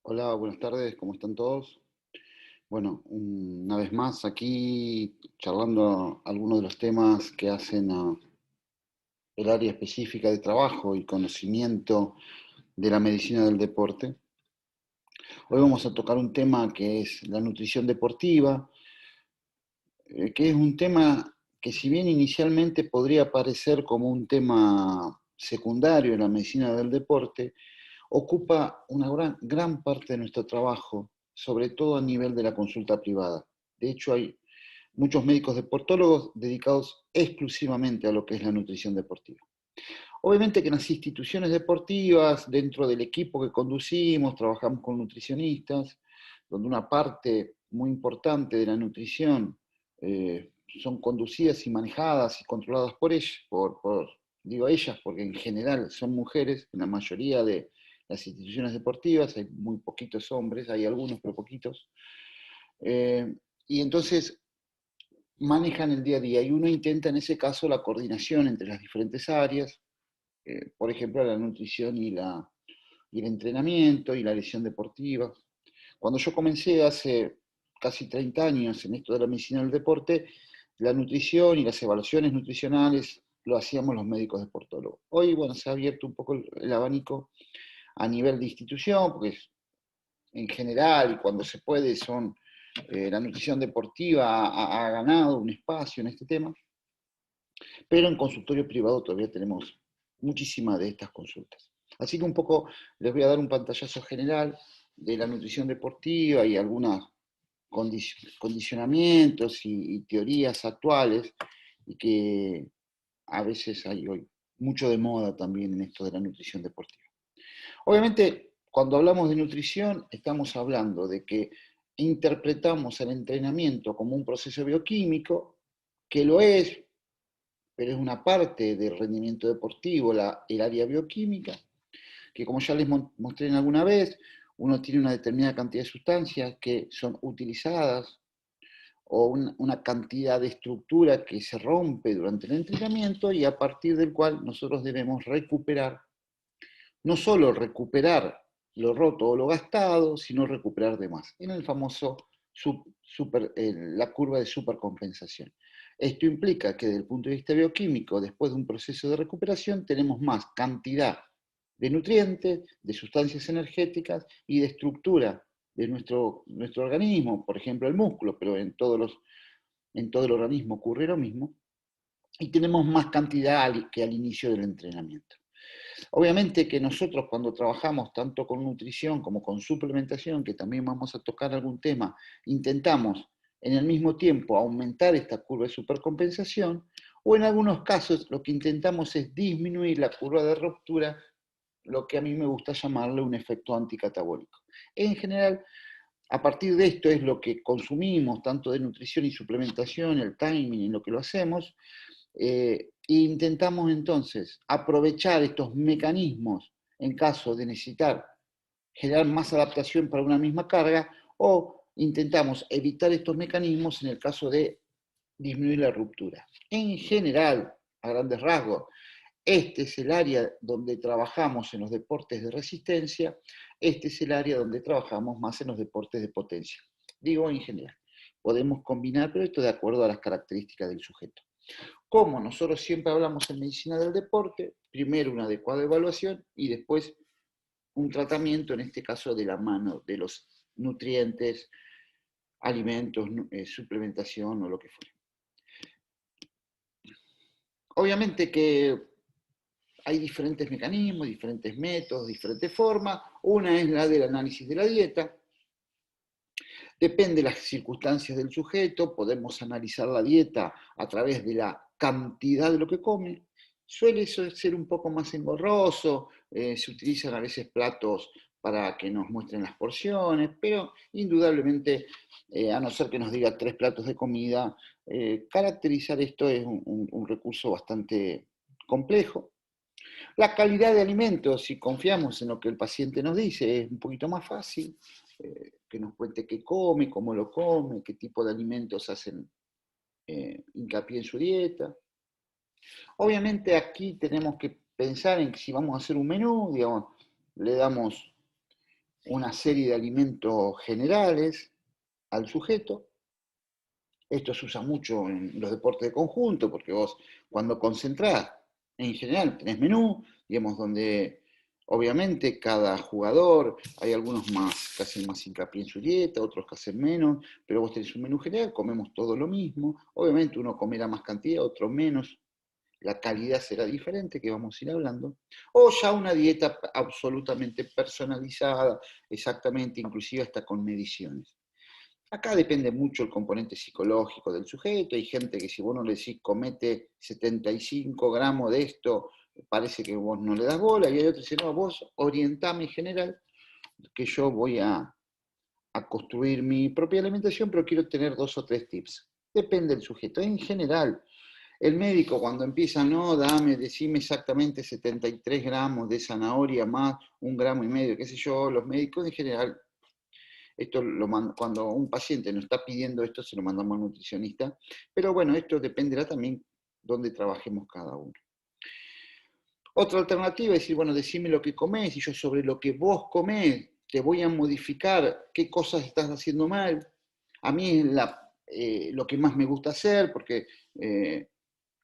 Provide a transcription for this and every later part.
Hola, buenas tardes, ¿cómo están todos? Bueno, una vez más aquí charlando algunos de los temas que hacen a el área específica de trabajo y conocimiento de la medicina del deporte. Hoy vamos a tocar un tema que es la nutrición deportiva, que es un tema que si bien inicialmente podría parecer como un tema secundario en la medicina del deporte, ocupa una gran parte de nuestro trabajo, sobre todo a nivel de la consulta privada. De hecho, hay muchos médicos deportólogos dedicados exclusivamente a lo que es la nutrición deportiva. Obviamente que en las instituciones deportivas, dentro del equipo que conducimos, trabajamos con nutricionistas, donde una parte muy importante de la nutrición son conducidas y manejadas y controladas por ellas, digo ellas porque en general son mujeres, en la mayoría de las instituciones deportivas hay muy poquitos hombres, hay algunos pero poquitos, eh, y entonces manejan el día a día y uno intenta en ese caso la coordinación entre las diferentes áreas, por ejemplo, la nutrición y el entrenamiento y la lesión deportiva. Cuando yo comencé hace casi 30 años en esto de la medicina del deporte, la nutrición y las evaluaciones nutricionales lo hacíamos los médicos deportólogos. Hoy, bueno, se ha abierto un poco el abanico a nivel de institución, porque en general y cuando se puede la nutrición deportiva ha ganado un espacio en este tema, pero en consultorio privado todavía tenemos muchísimas de estas consultas. Así que un poco les voy a dar un pantallazo general de la nutrición deportiva y algunos condicionamientos y teorías actuales y que a veces hay hoy mucho de moda también en esto de la nutrición deportiva. Obviamente, cuando hablamos de nutrición, estamos hablando de que interpretamos el entrenamiento como un proceso bioquímico, que lo es, pero es una parte del rendimiento deportivo, el área bioquímica, que como ya les mostré en alguna vez, uno tiene una determinada cantidad de sustancias que son utilizadas o una cantidad de estructura que se rompe durante el entrenamiento y a partir del cual nosotros debemos recuperar, no solo recuperar lo roto o lo gastado, sino recuperar de más, en el famoso la curva de supercompensación. Esto implica que desde el punto de vista bioquímico, después de un proceso de recuperación, tenemos más cantidad de nutrientes, de sustancias energéticas y de estructura de nuestro organismo, por ejemplo el músculo, pero en todo el organismo ocurre lo mismo, y tenemos más cantidad que al inicio del entrenamiento. Obviamente que nosotros cuando trabajamos tanto con nutrición como con suplementación, que también vamos a tocar algún tema, intentamos en el mismo tiempo aumentar esta curva de supercompensación o en algunos casos lo que intentamos es disminuir la curva de ruptura, lo que a mí me gusta llamarle un efecto anticatabólico. En general, a partir de esto es lo que consumimos, tanto de nutrición y suplementación, el timing en lo que lo hacemos, e intentamos entonces aprovechar estos mecanismos en caso de necesitar generar más adaptación para una misma carga o intentamos evitar estos mecanismos en el caso de disminuir la ruptura. En general, a grandes rasgos, este es el área donde trabajamos en los deportes de resistencia, este es el área donde trabajamos más en los deportes de potencia. Digo en general. Podemos combinar, pero esto de acuerdo a las características del sujeto. Como nosotros siempre hablamos en medicina del deporte, primero una adecuada evaluación y después un tratamiento, en este caso de la mano de los nutrientes, alimentos, suplementación o lo que fuera. Obviamente que hay diferentes mecanismos, diferentes métodos, diferentes formas. Una es la del análisis de la dieta. Depende de las circunstancias del sujeto, podemos analizar la dieta a través de la cantidad de lo que come. Suele ser un poco más engorroso, se utilizan a veces platos para que nos muestren las porciones, pero indudablemente, a no ser que nos diga 3 platos de comida, caracterizar esto es un recurso bastante complejo. La calidad de alimentos, si confiamos en lo que el paciente nos dice, es un poquito más fácil, que nos cuente qué come, cómo lo come, qué tipo de alimentos hacen hincapié en su dieta. Obviamente aquí tenemos que pensar en que si vamos a hacer un menú, digamos, le damos una serie de alimentos generales al sujeto. Esto se usa mucho en los deportes de conjunto, porque vos cuando concentrás, en general tenés menú, digamos, donde obviamente cada jugador, hay algunos más que hacen más hincapié en su dieta, otros que hacen menos, pero vos tenés un menú general, comemos todo lo mismo, obviamente uno comerá más cantidad, otro menos, la calidad será diferente, que vamos a ir hablando, o ya una dieta absolutamente personalizada, exactamente, inclusive hasta con mediciones. Acá depende mucho el componente psicológico del sujeto. Hay gente que si vos no le decís comete 75 gramos de esto, parece que vos no le das bola, y hay otros que dicen, no, vos orientame en general, que yo voy a construir mi propia alimentación, pero quiero tener 2 o 3 tips. Depende del sujeto. En general, el médico cuando empieza, no, decime exactamente 73 gramos de zanahoria más 1,5 gramos, qué sé yo, los médicos en general esto cuando un paciente nos está pidiendo esto, se lo mandamos al nutricionista. Pero bueno, esto dependerá también dónde trabajemos cada uno. Otra alternativa es decir, bueno, decime lo que comés y yo sobre lo que vos comés te voy a modificar qué cosas estás haciendo mal. A mí es lo que más me gusta hacer porque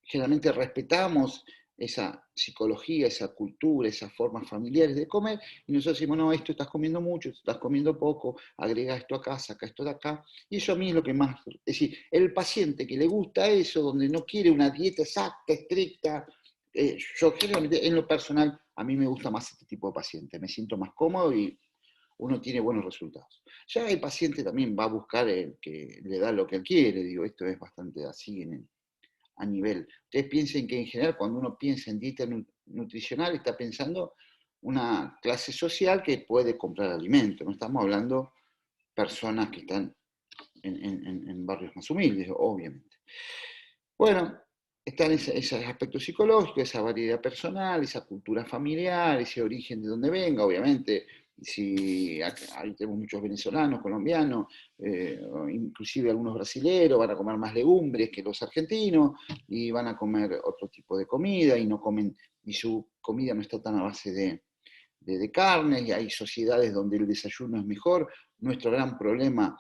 generalmente respetamos esa psicología, esa cultura, esas formas familiares de comer, y nosotros decimos, no, esto estás comiendo mucho, esto estás comiendo poco, agrega esto acá, saca esto de acá, y eso a mí es lo que más, es decir, el paciente que le gusta eso, donde no quiere una dieta exacta, estricta, yo generalmente, en lo personal, a mí me gusta más este tipo de paciente, me siento más cómodo y uno tiene buenos resultados. Ya el paciente también va a buscar el que le da lo que él quiere, digo, esto es bastante así a nivel. Ustedes piensen que en general cuando uno piensa en dieta nutricional está pensando una clase social que puede comprar alimentos, no estamos hablando personas que están en barrios más humildes, obviamente. Bueno, están esos aspectos psicológicos, esa variedad personal, esa cultura familiar, ese origen de donde venga, obviamente. Si ahí tenemos muchos venezolanos, colombianos, inclusive algunos brasileños, van a comer más legumbres que los argentinos y van a comer otro tipo de comida y no comen, y su comida no está tan a base de carnes, y hay sociedades donde el desayuno es mejor. Nuestro gran problema,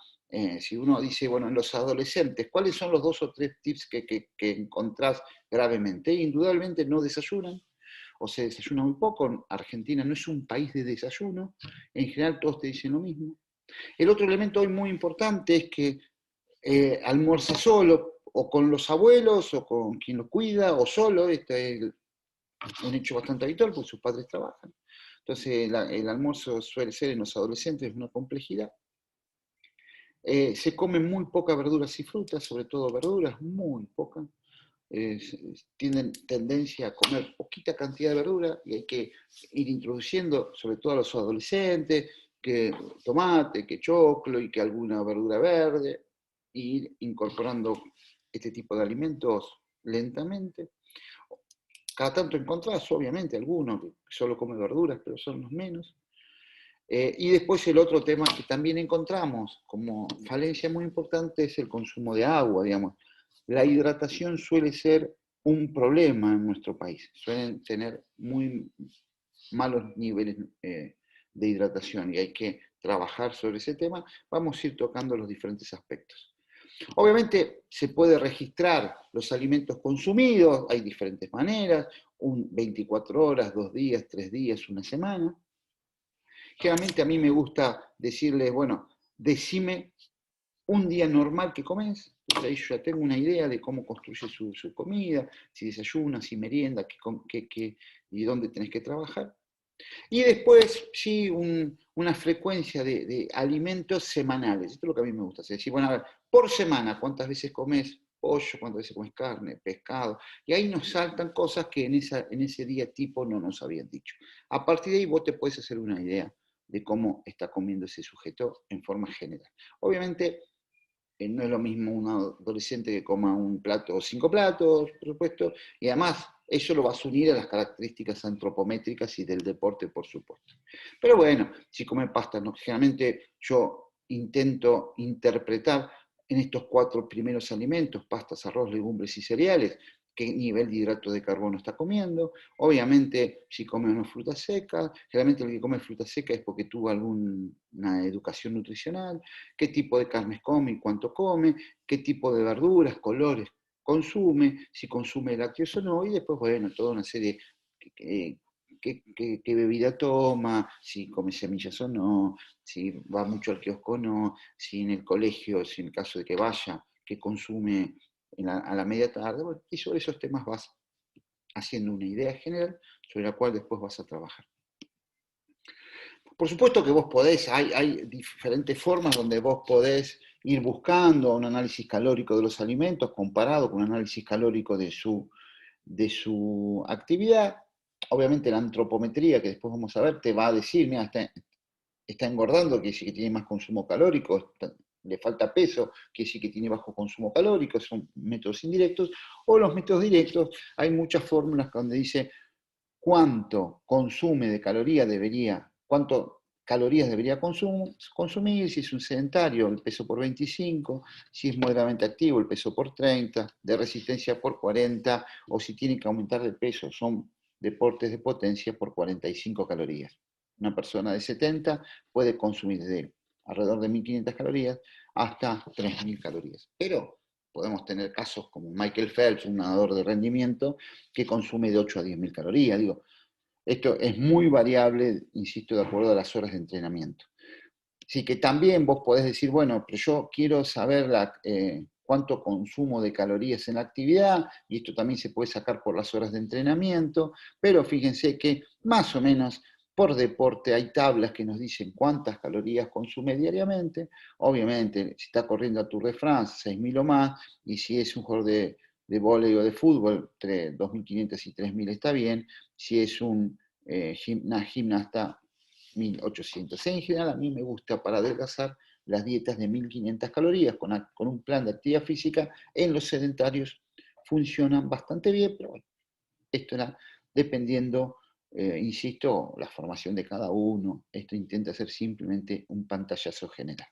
si uno dice, bueno, en los adolescentes, ¿cuáles son los 2 o 3 tips que encontrás gravemente? Indudablemente no desayunan, o se desayuna muy poco. Argentina no es un país de desayuno, en general todos te dicen lo mismo. El otro elemento hoy muy importante es que almuerza solo, o con los abuelos, o con quien lo cuida, o solo. Este es un hecho bastante habitual, porque sus padres trabajan. Entonces el almuerzo suele ser en los adolescentes una complejidad. Se come muy poca verduras y frutas, sobre todo verduras, muy poca. Tienen tendencia a comer poquita cantidad de verdura y hay que ir introduciendo, sobre todo a los adolescentes, que tomate, que choclo y que alguna verdura verde, e ir incorporando este tipo de alimentos lentamente. Cada tanto encontrás, obviamente, algunos que solo come verduras, pero son los menos. Y después el otro tema que también encontramos como falencia muy importante es el consumo de agua, digamos. La hidratación suele ser un problema en nuestro país. Suelen tener muy malos niveles de hidratación y hay que trabajar sobre ese tema. Vamos a ir tocando los diferentes aspectos. Obviamente se puede registrar los alimentos consumidos, hay diferentes maneras, 24 horas, 2 días, 3 días, una semana. Generalmente a mí me gusta decirles, bueno, decime un día normal que comes, entonces ahí yo ya tengo una idea de cómo construye su comida, si desayuna, si merienda, y dónde tenés que trabajar. Y después, sí, una frecuencia de alimentos semanales. Esto es lo que a mí me gusta hacer. Decir, bueno, a ver, por semana, ¿cuántas veces comes pollo? ¿Cuántas veces comes carne, pescado? Y ahí nos saltan cosas que en ese día tipo no nos habían dicho. A partir de ahí vos te puedes hacer una idea de cómo está comiendo ese sujeto en forma general. Obviamente, no es lo mismo un adolescente que coma un plato o 5 platos, por supuesto, y además eso lo vas a unir a las características antropométricas y del deporte, por supuesto. Pero bueno, si come pasta, ¿no? Generalmente yo intento interpretar en estos 4 primeros alimentos, pastas, arroz, legumbres y cereales, qué nivel de hidrato de carbono está comiendo, obviamente si come o no fruta seca, generalmente el que come fruta seca es porque tuvo alguna educación nutricional, qué tipo de carnes come y cuánto come, qué tipo de verduras, colores consume, si consume lácteos o no, y después, bueno, toda una serie, qué bebida toma, si come semillas o no, si va mucho al kiosco o no, si en el colegio, si en el caso de que vaya, qué consume a la media tarde, bueno, y sobre esos temas vas haciendo una idea general sobre la cual después vas a trabajar. Por supuesto que vos podés, hay diferentes formas donde vos podés ir buscando un análisis calórico de los alimentos comparado con un análisis calórico de su actividad. Obviamente la antropometría, que después vamos a ver, te va a decir, mira, está engordando, que dice que tiene más consumo calórico, le falta peso, que dice que tiene bajo consumo calórico, son métodos indirectos, o los métodos directos, hay muchas fórmulas donde dice cuánto consume de calorías debería, cuánto calorías debería consumir, si es un sedentario, el peso por 25, si es moderadamente activo, el peso por 30, de resistencia por 40, o si tiene que aumentar de peso, son deportes de potencia por 45 calorías. Una persona de 70 puede consumir desde alrededor de 1500 calorías hasta 3000 calorías. Pero podemos tener casos como Michael Phelps, un nadador de rendimiento, que consume de 8 a 10.000 calorías. Digo, esto es muy variable, insisto, de acuerdo a las horas de entrenamiento. Así que también vos podés decir, bueno, pero yo quiero saber cuánto consumo de calorías en la actividad, y esto también se puede sacar por las horas de entrenamiento, pero fíjense que más o menos por deporte hay tablas que nos dicen cuántas calorías consume diariamente. Obviamente, si está corriendo a Tour de France, 6.000 o más, y si es un jugador de vóley o de fútbol, entre 2.500 y 3.000 está bien. Si es una gimnasta, 1.800. En general, a mí me gusta para adelgazar las dietas de 1.500 calorías con un plan de actividad física. En los sedentarios funcionan bastante bien, pero bueno, esto era dependiendo, insisto, la formación de cada uno. Esto intenta ser simplemente un pantallazo general.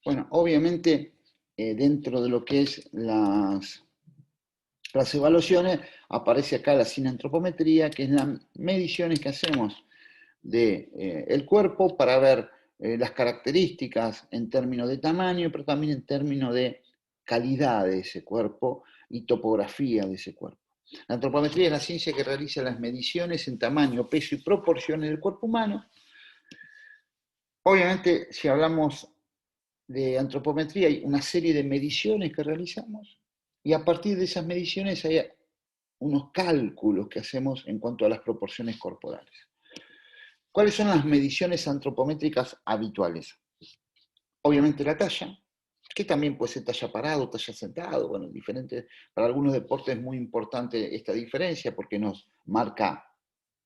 Bueno, obviamente, dentro de lo que es las evaluaciones, aparece acá la cinantropometría, que es las mediciones que hacemos del cuerpo para ver las características en términos de tamaño, pero también en términos de calidad de ese cuerpo y topografía de ese cuerpo. La antropometría es la ciencia que realiza las mediciones en tamaño, peso y proporciones del cuerpo humano. Obviamente, si hablamos de antropometría, hay una serie de mediciones que realizamos y a partir de esas mediciones hay unos cálculos que hacemos en cuanto a las proporciones corporales. ¿Cuáles son las mediciones antropométricas habituales? Obviamente la talla, que también puede ser talla parado, talla sentado, bueno, diferentes. Para algunos deportes es muy importante esta diferencia porque nos marca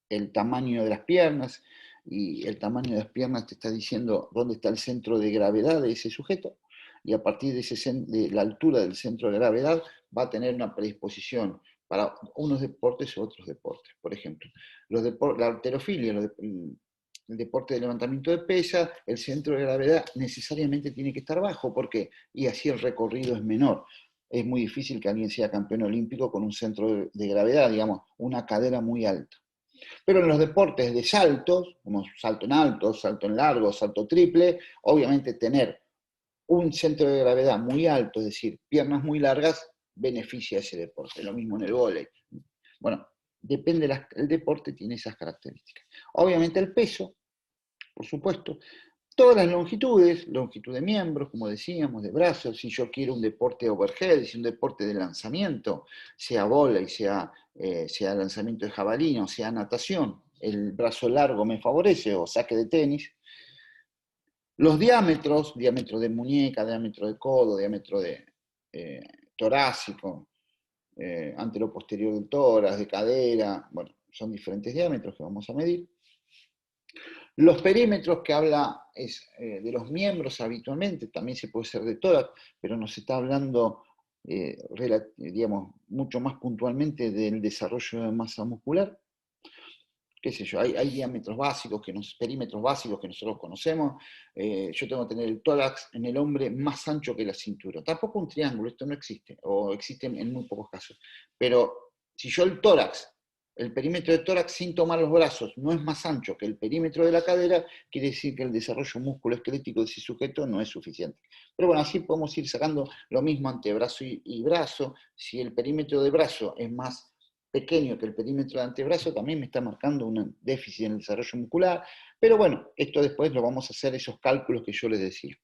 el tamaño de las piernas, y el tamaño de las piernas te está diciendo dónde está el centro de gravedad de ese sujeto, y a partir de la altura del centro de gravedad va a tener una predisposición para unos deportes u otros deportes. Por ejemplo, la halterofilia, el deporte de levantamiento de pesas, el centro de gravedad necesariamente tiene que estar bajo. ¿Por qué? Y así el recorrido es menor. Es muy difícil que alguien sea campeón olímpico con un centro de gravedad, digamos, una cadera muy alta. Pero en los deportes de saltos, como salto en alto, salto en largo, salto triple, obviamente tener un centro de gravedad muy alto, es decir, piernas muy largas, beneficia a ese deporte. Lo mismo en el vóley. Bueno, depende del deporte, tiene esas características. Obviamente el peso, por supuesto. Todas las longitudes, longitud de miembros, como decíamos, de brazos, si yo quiero un deporte overhead, si un deporte de lanzamiento, sea vóley, sea lanzamiento de jabalina, o sea natación, el brazo largo me favorece, o saque de tenis. Los diámetros, diámetro de muñeca, diámetro de codo, diámetro de torácico, antero-posterior del tórax, de cadera, bueno, son diferentes diámetros que vamos a medir. Los perímetros que habla es de los miembros habitualmente, también se puede ser de tórax, pero nos está hablando, digamos, mucho más puntualmente del desarrollo de masa muscular. qué sé yo, hay diámetros básicos, perímetros básicos que nosotros conocemos. Yo tengo que tener el tórax en el hombre más ancho que la cintura. Tampoco un triángulo, esto no existe, o existe en muy pocos casos. Pero si yo el perímetro de tórax sin tomar los brazos no es más ancho que el perímetro de la cadera, quiere decir que el desarrollo músculo-esquelético de ese sujeto no es suficiente. Pero bueno, así podemos ir sacando lo mismo antebrazo y brazo. Si el perímetro de brazo es más pequeño que el perímetro de antebrazo, también me está marcando un déficit en el desarrollo muscular. Pero bueno, esto después lo vamos a hacer, esos cálculos que yo les decía.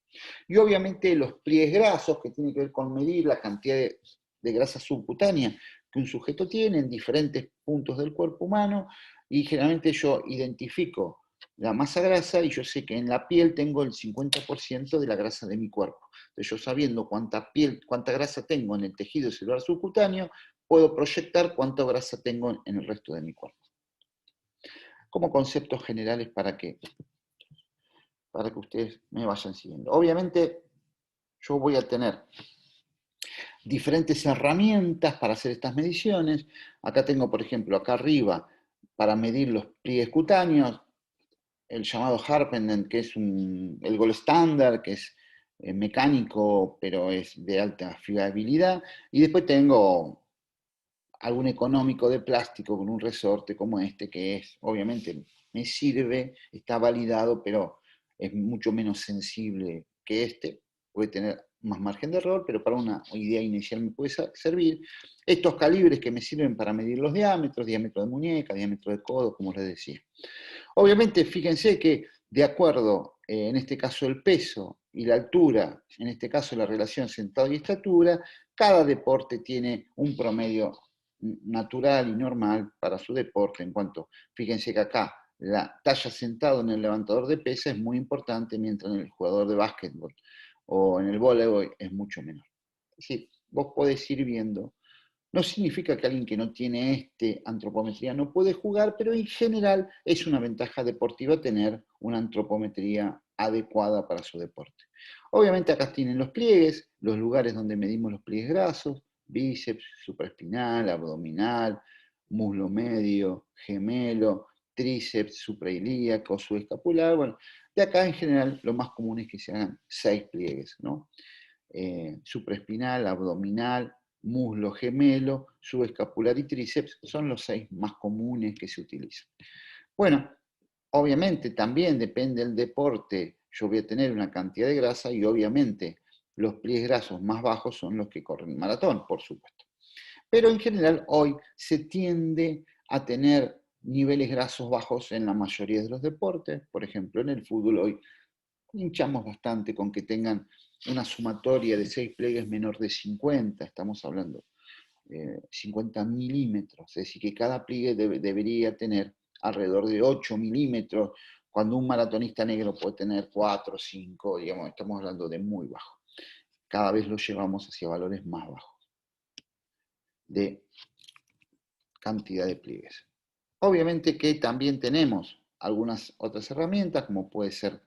Y obviamente los pliegues grasos, que tienen que ver con medir la cantidad de grasa subcutánea que un sujeto tiene en diferentes puntos del cuerpo humano, y generalmente yo identifico la masa grasa y yo sé que en la piel tengo el 50% de la grasa de mi cuerpo. Entonces yo sabiendo cuánta grasa tengo en el tejido celular subcutáneo, puedo proyectar cuánta grasa tengo en el resto de mi cuerpo. Como conceptos generales para que ustedes me vayan siguiendo. Obviamente yo voy a tener diferentes herramientas para hacer estas mediciones. Acá tengo, por ejemplo, acá arriba, para medir los pliegues cutáneos, el llamado Harpenden, que es el gold standard, que es mecánico, pero es de alta fiabilidad. Y después tengo algún económico de plástico con un resorte como este, que es, obviamente, me sirve, está validado, pero es mucho menos sensible que este. Puede tener más margen de error, pero para una idea inicial me puede servir. Estos calibres que me sirven para medir los diámetros, diámetro de muñeca, diámetro de codo, como les decía. Obviamente, fíjense que de acuerdo, en este caso el peso y la altura, en este caso la relación sentado y estatura, cada deporte tiene un promedio natural y normal para su deporte. En cuanto, fíjense que acá la talla sentado en el levantador de pesa es muy importante, mientras en el jugador de básquetbol o en el voleibol es mucho menor. Es decir, vos podés ir viendo. No significa que alguien que no tiene antropometría no puede jugar, pero en general es una ventaja deportiva tener una antropometría adecuada para su deporte. Obviamente acá tienen los pliegues, los lugares donde medimos los pliegues grasos, bíceps, supraespinal, abdominal, muslo medio, gemelo, tríceps, suprailíaco, subescapular. Bueno, de acá en general lo más común es que se hagan 6 pliegues, ¿no? Supraespinal, abdominal, muslo gemelo, subescapular y tríceps son los 6 más comunes que se utilizan. Bueno, obviamente también depende del deporte, yo voy a tener una cantidad de grasa y obviamente los pliegues grasos más bajos son los que corren maratón, por supuesto. Pero en general hoy se tiende a tener niveles grasos bajos en la mayoría de los deportes. Por ejemplo, en el fútbol hoy hinchamos bastante con que tengan una sumatoria de 6 pliegues menor de 50, estamos hablando 50 milímetros, es decir, que cada pliegue debería tener alrededor de 8 milímetros, cuando un maratonista negro puede tener 4 o 5, digamos, estamos hablando de muy bajo. Cada vez lo llevamos hacia valores más bajos de cantidad de pliegues. Obviamente que también tenemos algunas otras herramientas, como puede ser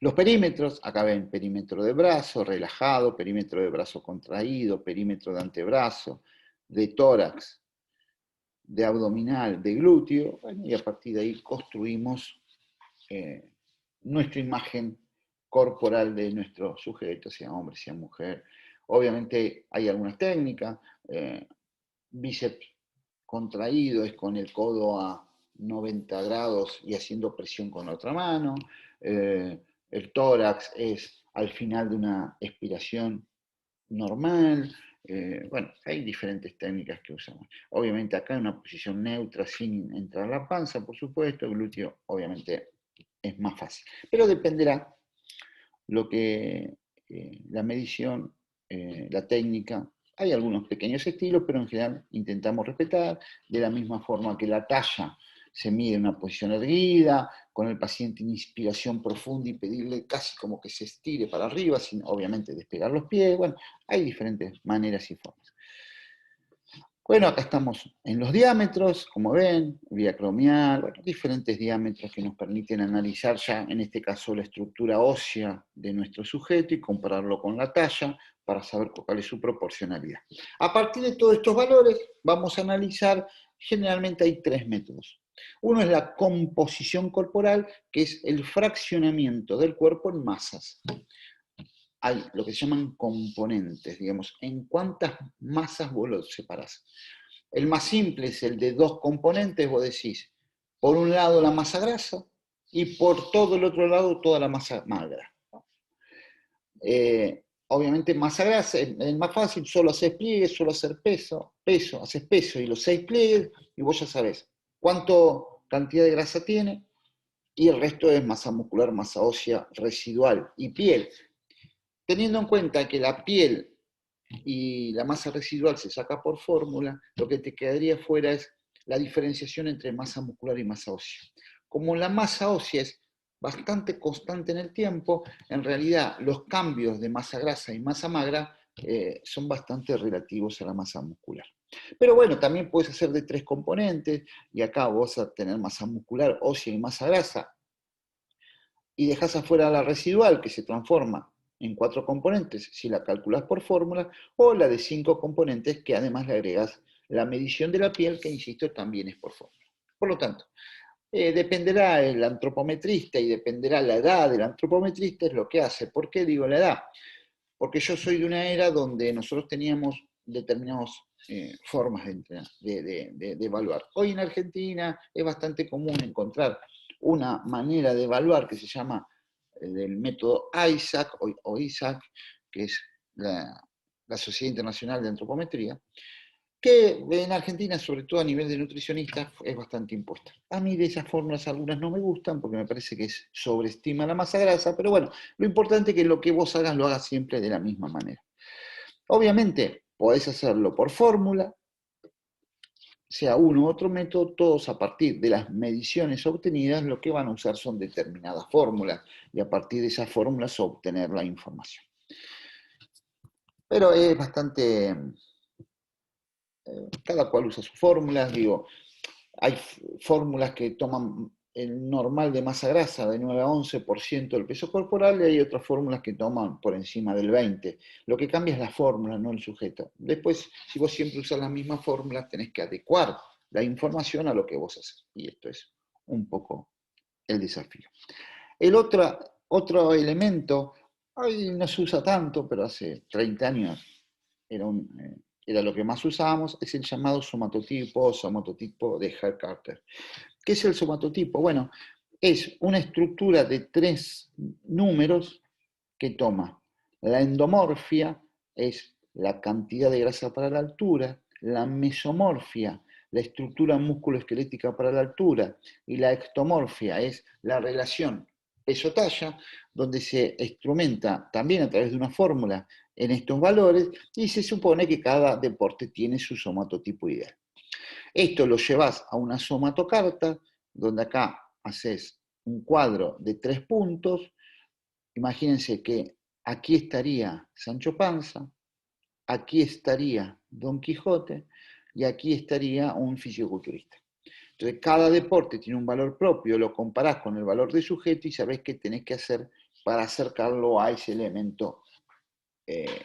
los perímetros. Acá ven perímetro de brazo relajado, perímetro de brazo contraído, perímetro de antebrazo, de tórax, de abdominal, de glúteo, bueno, y a partir de ahí construimos nuestra imagen corporal de nuestro sujeto, sea hombre, sea mujer. Obviamente hay algunas técnicas, bíceps contraído es con el codo a 90 grados y haciendo presión con la otra mano. El tórax es al final de una expiración normal. Bueno, hay diferentes técnicas que usamos. Obviamente acá en una posición neutra sin entrar la panza, por supuesto, el glúteo obviamente es más fácil. Pero dependerá lo que la medición, la técnica. Hay algunos pequeños estilos, pero en general intentamos respetar, de la misma forma que la talla se mide en una posición erguida, con el paciente en inspiración profunda y pedirle casi como que se estire para arriba, sin obviamente despegar los pies. Bueno, hay diferentes maneras y formas. Bueno, acá estamos en los diámetros, como ven, vía acromial, bueno, diferentes diámetros que nos permiten analizar ya, en este caso, la estructura ósea de nuestro sujeto y compararlo con la talla para saber cuál es su proporcionalidad. A partir de todos estos valores, vamos a analizar, generalmente hay 3 métodos. Uno es la composición corporal, que es el fraccionamiento del cuerpo en masas. Hay lo que se llaman componentes, digamos, en cuántas masas vos lo separás. El más simple es el de dos componentes, vos decís, por un lado la masa grasa y por todo el otro lado toda la masa magra. Obviamente masa grasa es más fácil, solo haces pliegues, solo hacer peso, haces peso y los 6 pliegues y vos ya sabés cuánto cantidad de grasa tiene y el resto es masa muscular, masa ósea residual y piel. Teniendo en cuenta que la piel y la masa residual se saca por fórmula, lo que te quedaría fuera es la diferenciación entre masa muscular y masa ósea. Como la masa ósea es bastante constante en el tiempo, en realidad los cambios de masa grasa y masa magra son bastante relativos a la masa muscular. Pero bueno, también puedes hacer de 3 componentes, y acá vas a tener masa muscular, ósea y masa grasa, y dejas afuera la residual, que se transforma en 4 componentes, si la calculas por fórmula, o la de 5 componentes, que además le agregas la medición de la piel, que insisto, también es por fórmula. Por lo tanto, dependerá el antropometrista y dependerá la edad del antropometrista, es lo que hace. ¿Por qué digo la edad? Porque yo soy de una era donde nosotros teníamos determinadas formas de evaluar. Hoy en Argentina es bastante común encontrar una manera de evaluar que se llama el método ISAC, o ISAC, que es la Sociedad Internacional de Antropometría, que en Argentina, sobre todo a nivel de nutricionistas, es bastante impuesta. A mí de esas fórmulas algunas no me gustan porque me parece que sobreestima la masa grasa, pero bueno, lo importante es que lo que vos hagas lo hagas siempre de la misma manera. Obviamente, podés hacerlo por fórmula, sea uno u otro método, todos a partir de las mediciones obtenidas, lo que van a usar son determinadas fórmulas, y a partir de esas fórmulas obtener la información. Pero es bastante... cada cual usa sus fórmulas, digo, hay fórmulas que toman el normal de masa grasa de 9 a 11% del peso corporal, y hay otras fórmulas que toman por encima del 20%. Lo que cambia es la fórmula, no el sujeto. Después, si vos siempre usas las mismas fórmulas, tenés que adecuar la información a lo que vos haces. Y esto es un poco el desafío. El otro elemento, hoy no se usa tanto, pero hace 30 años era lo que más usábamos, es el llamado somatotipo de Heart-Carter. ¿Qué es el somatotipo? Bueno, es una estructura de 3 números que toma la endomorfia, es la cantidad de grasa para la altura, la mesomorfia, la estructura musculoesquelética para la altura, y la ectomorfia es la relación peso-talla, donde se instrumenta también a través de una fórmula en estos valores, y se supone que cada deporte tiene su somatotipo ideal. Esto lo llevas a una somatocarta, donde acá haces un cuadro de 3 puntos. Imagínense que aquí estaría Sancho Panza, aquí estaría Don Quijote y aquí estaría un fisiculturista. Entonces, cada deporte tiene un valor propio, lo comparás con el valor de sujeto y sabés qué tenés que hacer para acercarlo a ese elemento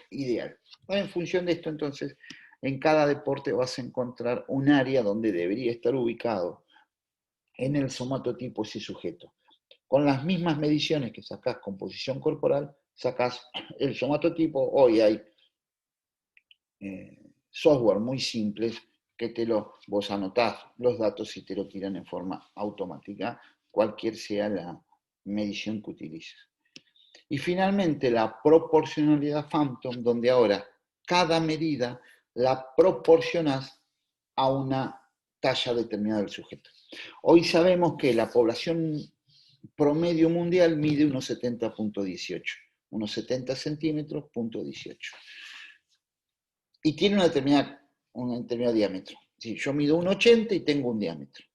ideal. En función de esto, entonces, en cada deporte vas a encontrar un área donde debería estar ubicado en el somatotipo ese sujeto. Con las mismas mediciones que sacás composición corporal, sacás el somatotipo. Hoy hay software muy simples que vos anotás los datos y te lo tiran en forma automática, cualquier sea la medición que utilices. Y finalmente la proporcionalidad Phantom, donde ahora cada medida la proporcionás a una talla determinada del sujeto. Hoy sabemos que la población promedio mundial mide unos 70.18, unos 70 centímetros, punto 18. Y tiene un determinado diámetro. Sí, yo mido 1,80 y tengo un diámetro.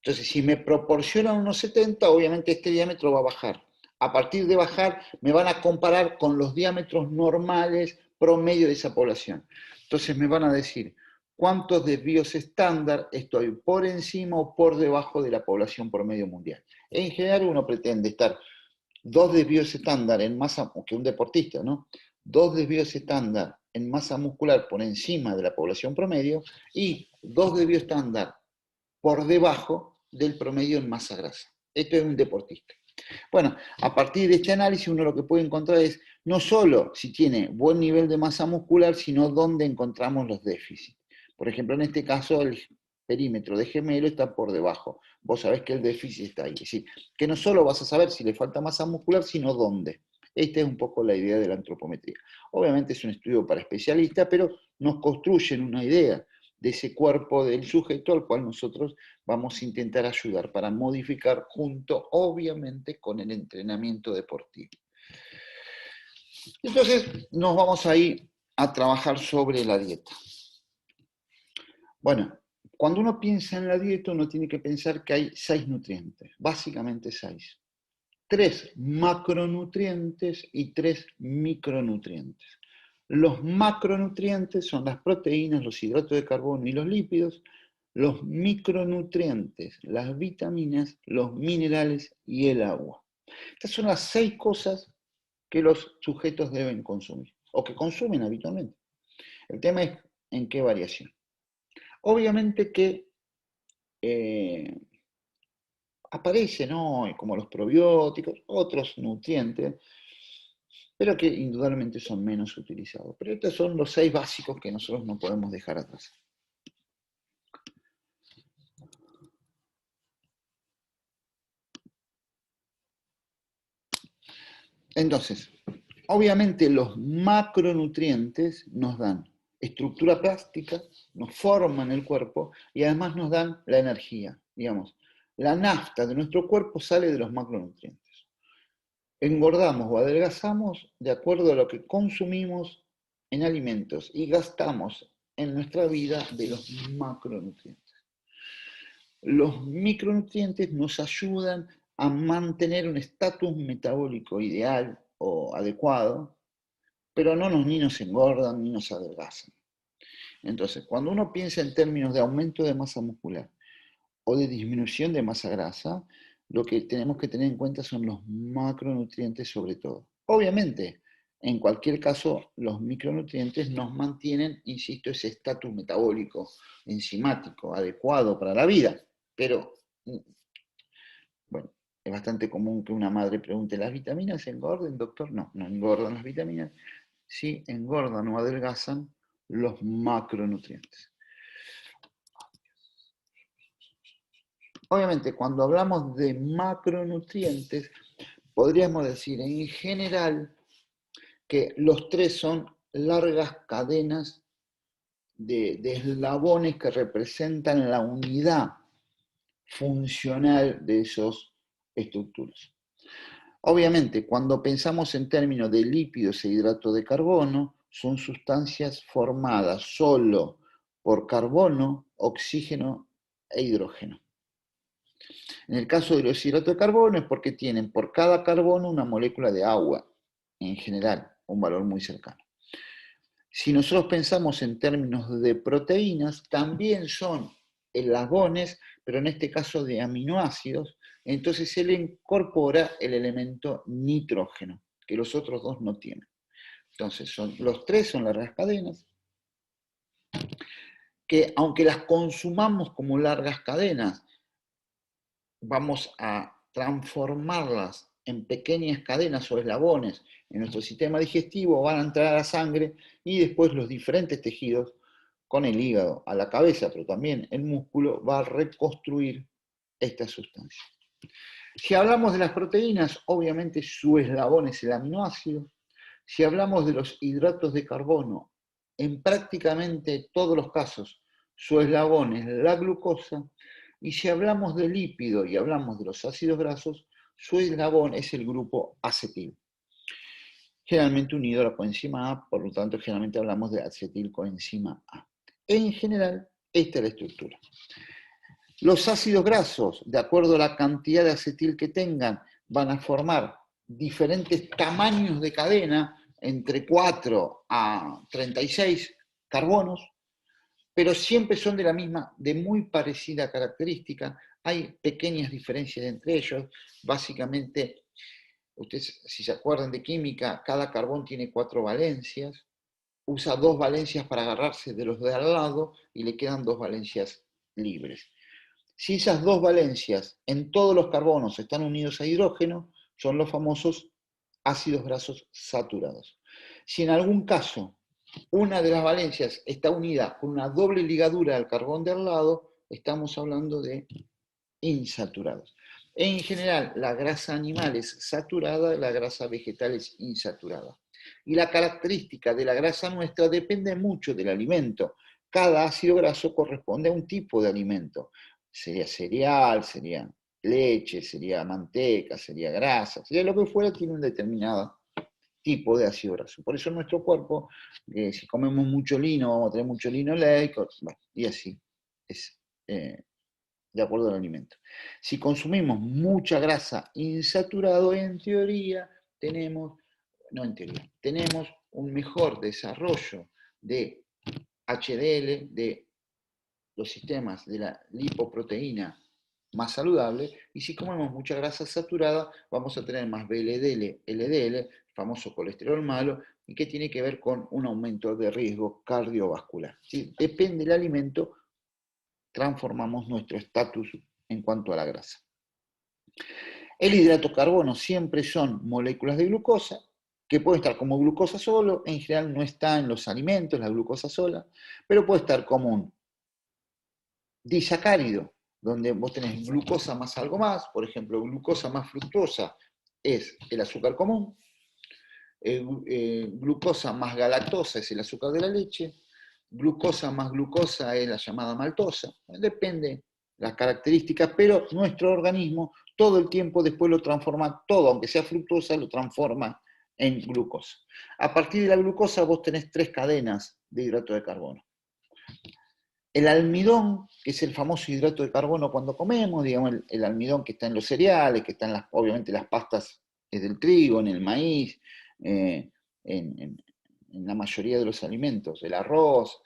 Entonces, si me proporcionan unos 70, obviamente este diámetro va a bajar. A partir de bajar, me van a comparar con los diámetros normales promedio de esa población. Entonces me van a decir cuántos desvíos estándar estoy por encima o por debajo de la población promedio mundial. En general uno pretende estar 2 desvíos estándar en masa, que un deportista, ¿no? 2 desvíos estándar en masa muscular por encima de la población promedio y 2 desvíos estándar por debajo del promedio en masa grasa. Esto es un deportista. Bueno, a partir de este análisis uno lo que puede encontrar es no solo si tiene buen nivel de masa muscular, sino dónde encontramos los déficits. Por ejemplo, en este caso el perímetro de gemelo está por debajo. Vos sabés que el déficit está ahí. Es decir, que no solo vas a saber si le falta masa muscular, sino dónde. Esta es un poco la idea de la antropometría. Obviamente es un estudio para especialistas, pero nos construyen una idea de ese cuerpo del sujeto al cual nosotros vamos a intentar ayudar para modificar junto, obviamente, con el entrenamiento deportivo. Entonces, nos vamos a ir a trabajar sobre la dieta. Bueno, cuando uno piensa en la dieta, uno tiene que pensar que hay 6 nutrientes, básicamente 6. 3 macronutrientes y 3 micronutrientes. Los macronutrientes son las proteínas, los hidratos de carbono y los lípidos. Los micronutrientes, las vitaminas, los minerales y el agua. Estas son las 6 cosas que los sujetos deben consumir, o que consumen habitualmente. El tema es en qué variación. Obviamente que aparecen hoy, como los probióticos, otros nutrientes, pero que indudablemente son menos utilizados. Pero estos son los 6 básicos que nosotros no podemos dejar atrás. Entonces, obviamente los macronutrientes nos dan estructura plástica, nos forman el cuerpo y además nos dan la energía. Digamos, la nafta de nuestro cuerpo sale de los macronutrientes. Engordamos o adelgazamos de acuerdo a lo que consumimos en alimentos y gastamos en nuestra vida de los macronutrientes. Los micronutrientes nos ayudan a mantener un estatus metabólico ideal o adecuado, pero ni nos engordan ni nos adelgazan. Entonces, cuando uno piensa en términos de aumento de masa muscular o de disminución de masa grasa, lo que tenemos que tener en cuenta son los macronutrientes sobre todo. Obviamente, en cualquier caso, los micronutrientes nos mantienen, insisto, ese estatus metabólico, enzimático, adecuado para la vida. Pero, bueno, es bastante común que una madre pregunte, ¿las vitaminas engorden, doctor? No, no engordan las vitaminas. Sí engordan o adelgazan los macronutrientes. Obviamente, cuando hablamos de macronutrientes, podríamos decir en general que los 3 son largas cadenas de eslabones que representan la unidad funcional de esas estructuras. Obviamente, cuando pensamos en términos de lípidos e hidratos de carbono, son sustancias formadas solo por carbono, oxígeno e hidrógeno. En el caso de los hidratos de carbono es porque tienen por cada carbono una molécula de agua, en general, un valor muy cercano. Si nosotros pensamos en términos de proteínas, también son eslabones, pero en este caso de aminoácidos, entonces se le incorpora el elemento nitrógeno, que los otros 2 no tienen. Entonces, los 3 son largas cadenas, que aunque las consumamos como largas cadenas, vamos a transformarlas en pequeñas cadenas o eslabones en nuestro sistema digestivo, van a entrar a la sangre y después los diferentes tejidos, con el hígado a la cabeza, pero también el músculo, va a reconstruir esta sustancia. Si hablamos de las proteínas, obviamente su eslabón es el aminoácido. Si hablamos de los hidratos de carbono, en prácticamente todos los casos, su eslabón es la glucosa. Y si hablamos de lípido y hablamos de los ácidos grasos, su eslabón es el grupo acetil, generalmente unido a la coenzima A, por lo tanto generalmente hablamos de acetilcoenzima A. En general, esta es la estructura. Los ácidos grasos, de acuerdo a la cantidad de acetil que tengan, van a formar diferentes tamaños de cadena, entre 4 a 36 carbonos, pero siempre son de muy parecida característica. Hay pequeñas diferencias entre ellos. Básicamente, ustedes si se acuerdan de química, cada carbón tiene 4 valencias, usa 2 valencias para agarrarse de los de al lado y le quedan 2 valencias libres. Si esas dos valencias en todos los carbonos están unidos a hidrógeno, son los famosos ácidos grasos saturados. Si en algún caso una de las valencias está unida con una doble ligadura al carbón de al lado, estamos hablando de insaturados. En general, la grasa animal es saturada, la grasa vegetal es insaturada. Y la característica de la grasa nuestra depende mucho del alimento. Cada ácido graso corresponde a un tipo de alimento. Sería cereal, sería leche, sería manteca, sería grasa, sería lo que fuera, tiene un determinado tipo de ácido graso. Por eso nuestro cuerpo, si comemos mucho lino, vamos a tener mucho lino leico, bueno, y así es de acuerdo al alimento. Si consumimos mucha grasa insaturada, en teoría tenemos, no en teoría, tenemos un mejor desarrollo de HDL, de los sistemas de la lipoproteína más saludable, y si comemos mucha grasa saturada, vamos a tener más VLDL, LDL, famoso colesterol malo, y que tiene que ver con un aumento de riesgo cardiovascular. ¿Sí? Depende del alimento, transformamos nuestro estatus en cuanto a la grasa. El hidrato de carbono siempre son moléculas de glucosa, que puede estar como glucosa solo, en general no está en los alimentos la glucosa sola, pero puede estar como un disacárido, donde vos tenés glucosa más algo más, por ejemplo, glucosa más fructosa es el azúcar común, glucosa más galactosa es el azúcar de la leche, glucosa más glucosa es la llamada maltosa, depende las características, pero nuestro organismo todo el tiempo después lo transforma todo, aunque sea fructosa, lo transforma en glucosa. A partir de la glucosa vos tenés 3 cadenas de hidrato de carbono. El almidón, que es el famoso hidrato de carbono cuando comemos, digamos, el almidón que está en los cereales, que está en obviamente las pastas del trigo, en el maíz, en la mayoría de los alimentos, el arroz,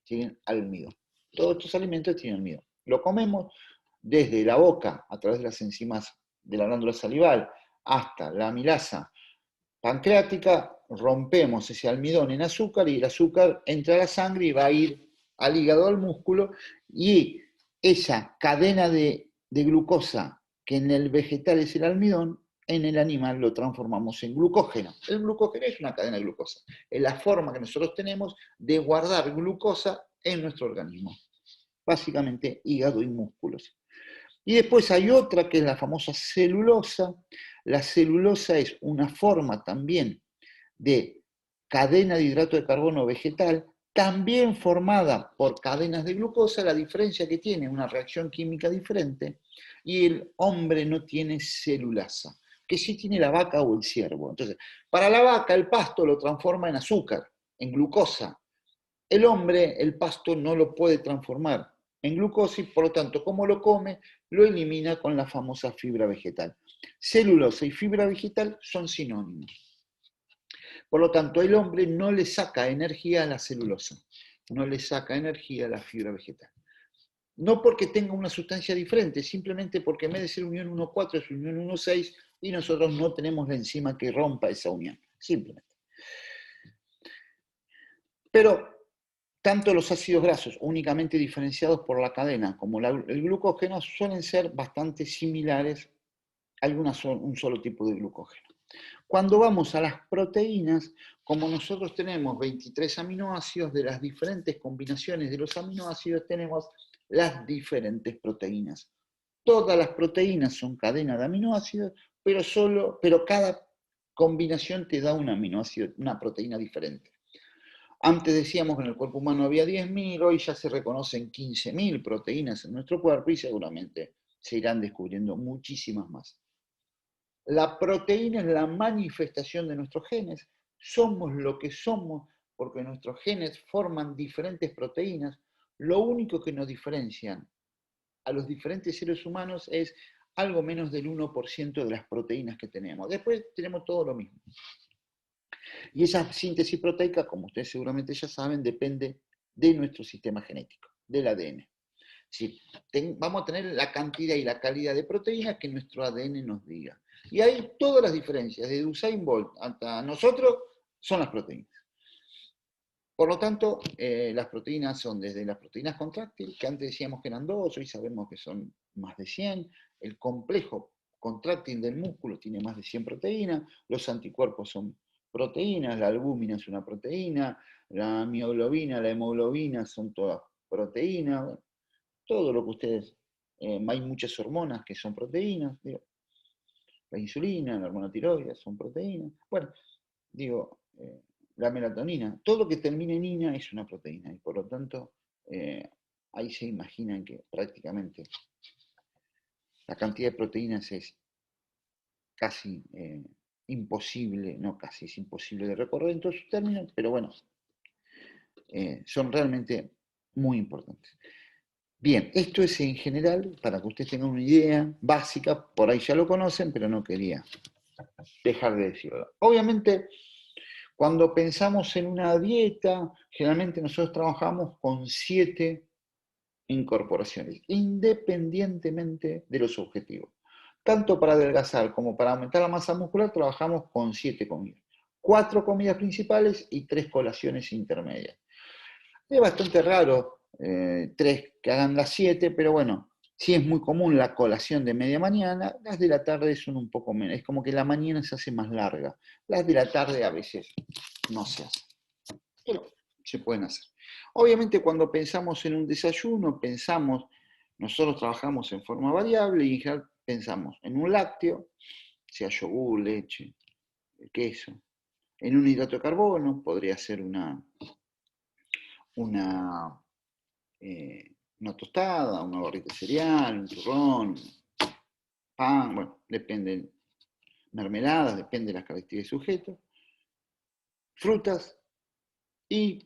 tienen almidón. Todos estos alimentos tienen almidón. Lo comemos desde la boca, a través de las enzimas de la glándula salival, hasta la amilasa pancreática, rompemos ese almidón en azúcar y el azúcar entra a la sangre y va a ir al hígado, al músculo, y esa cadena de glucosa que en el vegetal es el almidón, en el animal lo transformamos en glucógeno. El glucógeno es una cadena de glucosa, es la forma que nosotros tenemos de guardar glucosa en nuestro organismo, básicamente hígado y músculos. Y después hay otra que es la famosa celulosa. La celulosa es una forma también de cadena de hidrato de carbono vegetal, también formada por cadenas de glucosa. La diferencia que tiene una reacción química diferente, y el hombre no tiene celulasa, que sí tiene la vaca o el ciervo. Entonces, para la vaca el pasto lo transforma en azúcar, en glucosa. El hombre el pasto no lo puede transformar en glucosa y por lo tanto, como lo come, lo elimina con la famosa fibra vegetal. Celulosa y fibra vegetal son sinónimos. Por lo tanto, el hombre no le saca energía a la celulosa, no le saca energía a la fibra vegetal. No porque tenga una sustancia diferente, simplemente porque en vez de ser unión 1,4 es unión 1,6 y nosotros no tenemos la enzima que rompa esa unión, simplemente. Pero tanto los ácidos grasos únicamente diferenciados por la cadena como el glucógeno suelen ser bastante similares a un solo tipo de glucógeno. Cuando vamos a las proteínas, como nosotros tenemos 23 aminoácidos, de las diferentes combinaciones de los aminoácidos tenemos las diferentes proteínas. Todas las proteínas son cadenas de aminoácidos, pero cada combinación te da un aminoácido, una proteína diferente. Antes decíamos que en el cuerpo humano había 10.000, hoy ya se reconocen 15.000 proteínas en nuestro cuerpo y seguramente se irán descubriendo muchísimas más. La proteína es la manifestación de nuestros genes. Somos lo que somos porque nuestros genes forman diferentes proteínas. Lo único que nos diferencian a los diferentes seres humanos es algo menos del 1% de las proteínas que tenemos. Después tenemos todo lo mismo. Y esa síntesis proteica, como ustedes seguramente ya saben, depende de nuestro sistema genético, del ADN. Si vamos a tener la cantidad y la calidad de proteínas que nuestro ADN nos diga. Y ahí todas las diferencias, desde Usain Bolt hasta nosotros, son las proteínas. Por lo tanto, las proteínas son desde las proteínas contráctiles, que antes decíamos que eran 2, hoy sabemos que son más de 100. El complejo contráctil del músculo tiene más de 100 proteínas, los anticuerpos son proteínas, la albúmina es una proteína, la mioglobina, la hemoglobina son todas proteínas, bueno, todo lo que ustedes, hay muchas hormonas que son proteínas, digo, la insulina, la hormona tiroides son proteínas, bueno, digo, la melatonina, todo lo que termine en ina es una proteína, y por lo tanto, ahí se imaginan que prácticamente la cantidad de proteínas es casi imposible, no casi, es imposible de recorrer en todos sus términos, pero bueno, son realmente muy importantes. Bien, esto es en general, para que ustedes tengan una idea básica, por ahí ya lo conocen, pero no quería dejar de decirlo. Obviamente, cuando pensamos en una dieta, generalmente nosotros trabajamos con 7 incorporaciones, independientemente de los objetivos. Tanto para adelgazar como para aumentar la masa muscular, trabajamos con 7 comidas. 4 comidas principales y 3 colaciones intermedias. Es bastante raro 3 que hagan las 7, pero bueno, sí es muy común la colación de media mañana, las de la tarde son un poco menos, es como que la mañana se hace más larga, las de la tarde a veces no se hacen, pero se pueden hacer. Obviamente cuando pensamos en un desayuno, nosotros trabajamos en forma variable y en general pensamos en un lácteo, sea yogur, leche, queso, en un hidrato de carbono, podría ser una, una tostada, una barrita de cereal, un turrón, pan, bueno, depende, mermeladas, depende de las características del sujeto, frutas y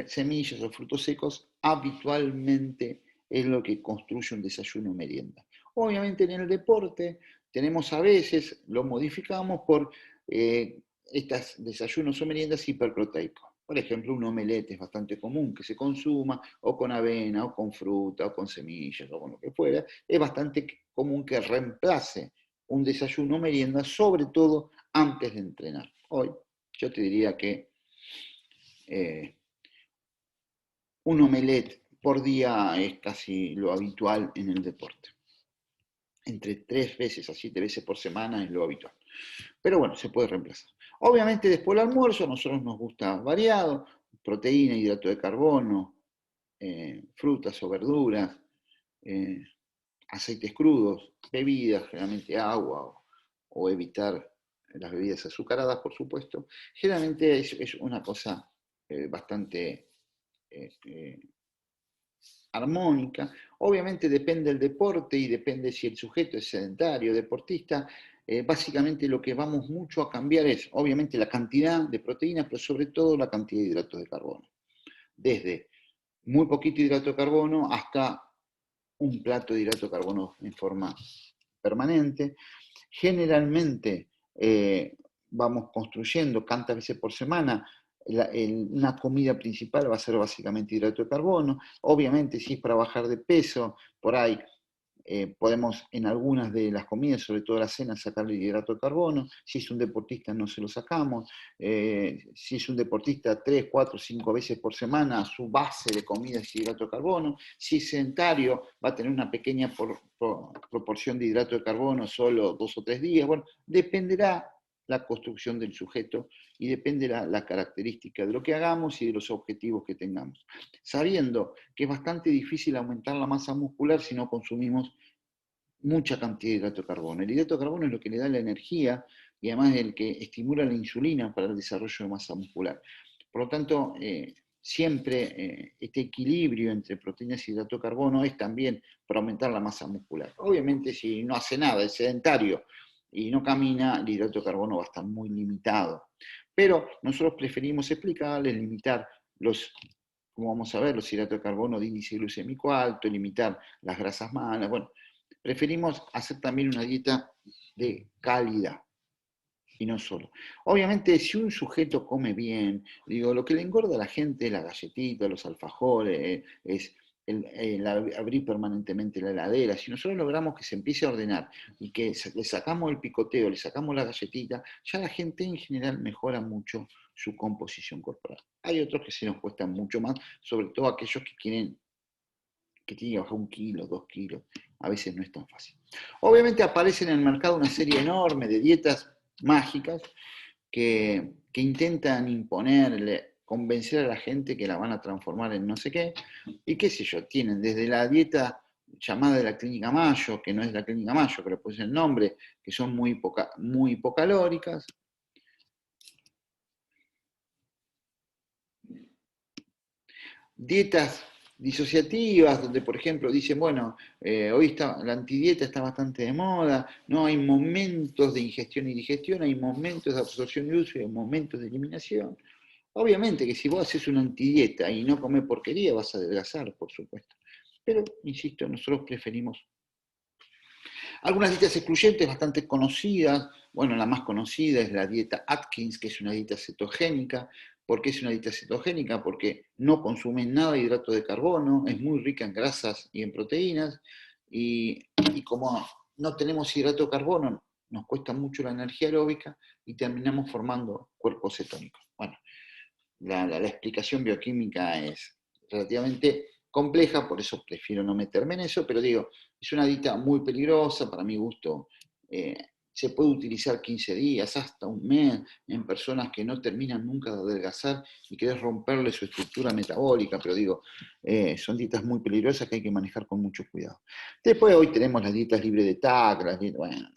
semillas o frutos secos habitualmente es lo que construye un desayuno o merienda. Obviamente en el deporte tenemos a veces, lo modificamos por estos desayunos o meriendas hiperproteicos. Por ejemplo, un omelette es bastante común que se consuma o con avena o con fruta o con semillas o con lo que fuera. Es bastante común que reemplace un desayuno o merienda, sobre todo antes de entrenar. Hoy yo te diría que un omelette por día es casi lo habitual en el deporte. Entre 3 veces a 7 veces por semana es lo habitual. Pero bueno, se puede reemplazar. Obviamente después del almuerzo a nosotros nos gusta variado, proteína, hidrato de carbono, frutas o verduras, eh, aceites crudos, bebidas, generalmente agua o evitar las bebidas azucaradas, por supuesto. Generalmente es una cosa bastante armónica. Obviamente depende del deporte y depende si el sujeto es sedentario, deportista. Básicamente lo que vamos mucho a cambiar es, obviamente, la cantidad de proteínas, pero sobre todo la cantidad de hidratos de carbono. Desde muy poquito hidrato de carbono hasta un plato de hidrato de carbono en forma permanente. Generalmente vamos construyendo tantas veces por semana una comida principal va a ser básicamente hidrato de carbono. Obviamente, si es para bajar de peso, por ahí podemos en algunas de las comidas, sobre todo la cena, sacarle hidrato de carbono. Si es un deportista, no se lo sacamos. Si es un deportista 3, 4, 5 veces por semana, su base de comida es hidrato de carbono. Si es sedentario, va a tener una pequeña proporción de hidrato de carbono solo 2 o 3 días. Bueno, dependerá la construcción del sujeto y depende la característica de lo que hagamos y de los objetivos que tengamos. Sabiendo que es bastante difícil aumentar la masa muscular si no consumimos mucha cantidad de hidrato de carbono. El hidrato de carbono es lo que le da la energía y además es el que estimula la insulina para el desarrollo de masa muscular. Por lo tanto, siempre este equilibrio entre proteínas y hidrato de carbono es también para aumentar la masa muscular. Obviamente, si no hace nada, es sedentario y no camina, el hidrato de carbono va a estar muy limitado. Pero nosotros preferimos explicarles, limitar como vamos a ver, los hidratos de carbono de índice glucémico alto, limitar las grasas malas. Bueno, preferimos hacer también una dieta de calidad y no solo. Obviamente, si un sujeto come bien, digo, lo que le engorda a la gente es la galletita, los alfajores, es abrir permanentemente la heladera. Si nosotros logramos que se empiece a ordenar y que le sacamos el picoteo, le sacamos la galletita, ya la gente en general mejora mucho su composición corporal. Hay otros que se nos cuestan mucho más, sobre todo aquellos que tienen que bajar 1 kilo, 2 kilos, a veces no es tan fácil. Obviamente aparecen en el mercado una serie enorme de dietas mágicas que intentan imponerle, convencer a la gente que la van a transformar en no sé qué, y qué sé yo, tienen desde la dieta llamada de la Clínica Mayo, que no es la Clínica Mayo, pero pues el nombre, que son muy hipocalóricas. Dietas disociativas, donde por ejemplo dicen, bueno, hoy la antidieta está bastante de moda, no hay momentos de ingestión y digestión, hay momentos de absorción y uso y hay momentos de eliminación. Obviamente que si vos haces una antidieta y no comes porquería, vas a adelgazar, por supuesto. Pero, insisto, nosotros preferimos algunas dietas excluyentes bastante conocidas. Bueno, la más conocida es la dieta Atkins, que es una dieta cetogénica. ¿Por qué es una dieta cetogénica? Porque no consume nada de hidrato de carbono, es muy rica en grasas y en proteínas, y como no tenemos hidrato de carbono, nos cuesta mucho la energía aeróbica y terminamos formando cuerpos cetónicos. Bueno, la explicación bioquímica es relativamente compleja, por eso prefiero no meterme en eso, pero digo, es una dieta muy peligrosa, para mi gusto. Se puede utilizar 15 días, hasta un mes, en personas que no terminan nunca de adelgazar y querés romperle su estructura metabólica, pero digo, son dietas muy peligrosas que hay que manejar con mucho cuidado. Después hoy tenemos las dietas libres de TAC, bueno,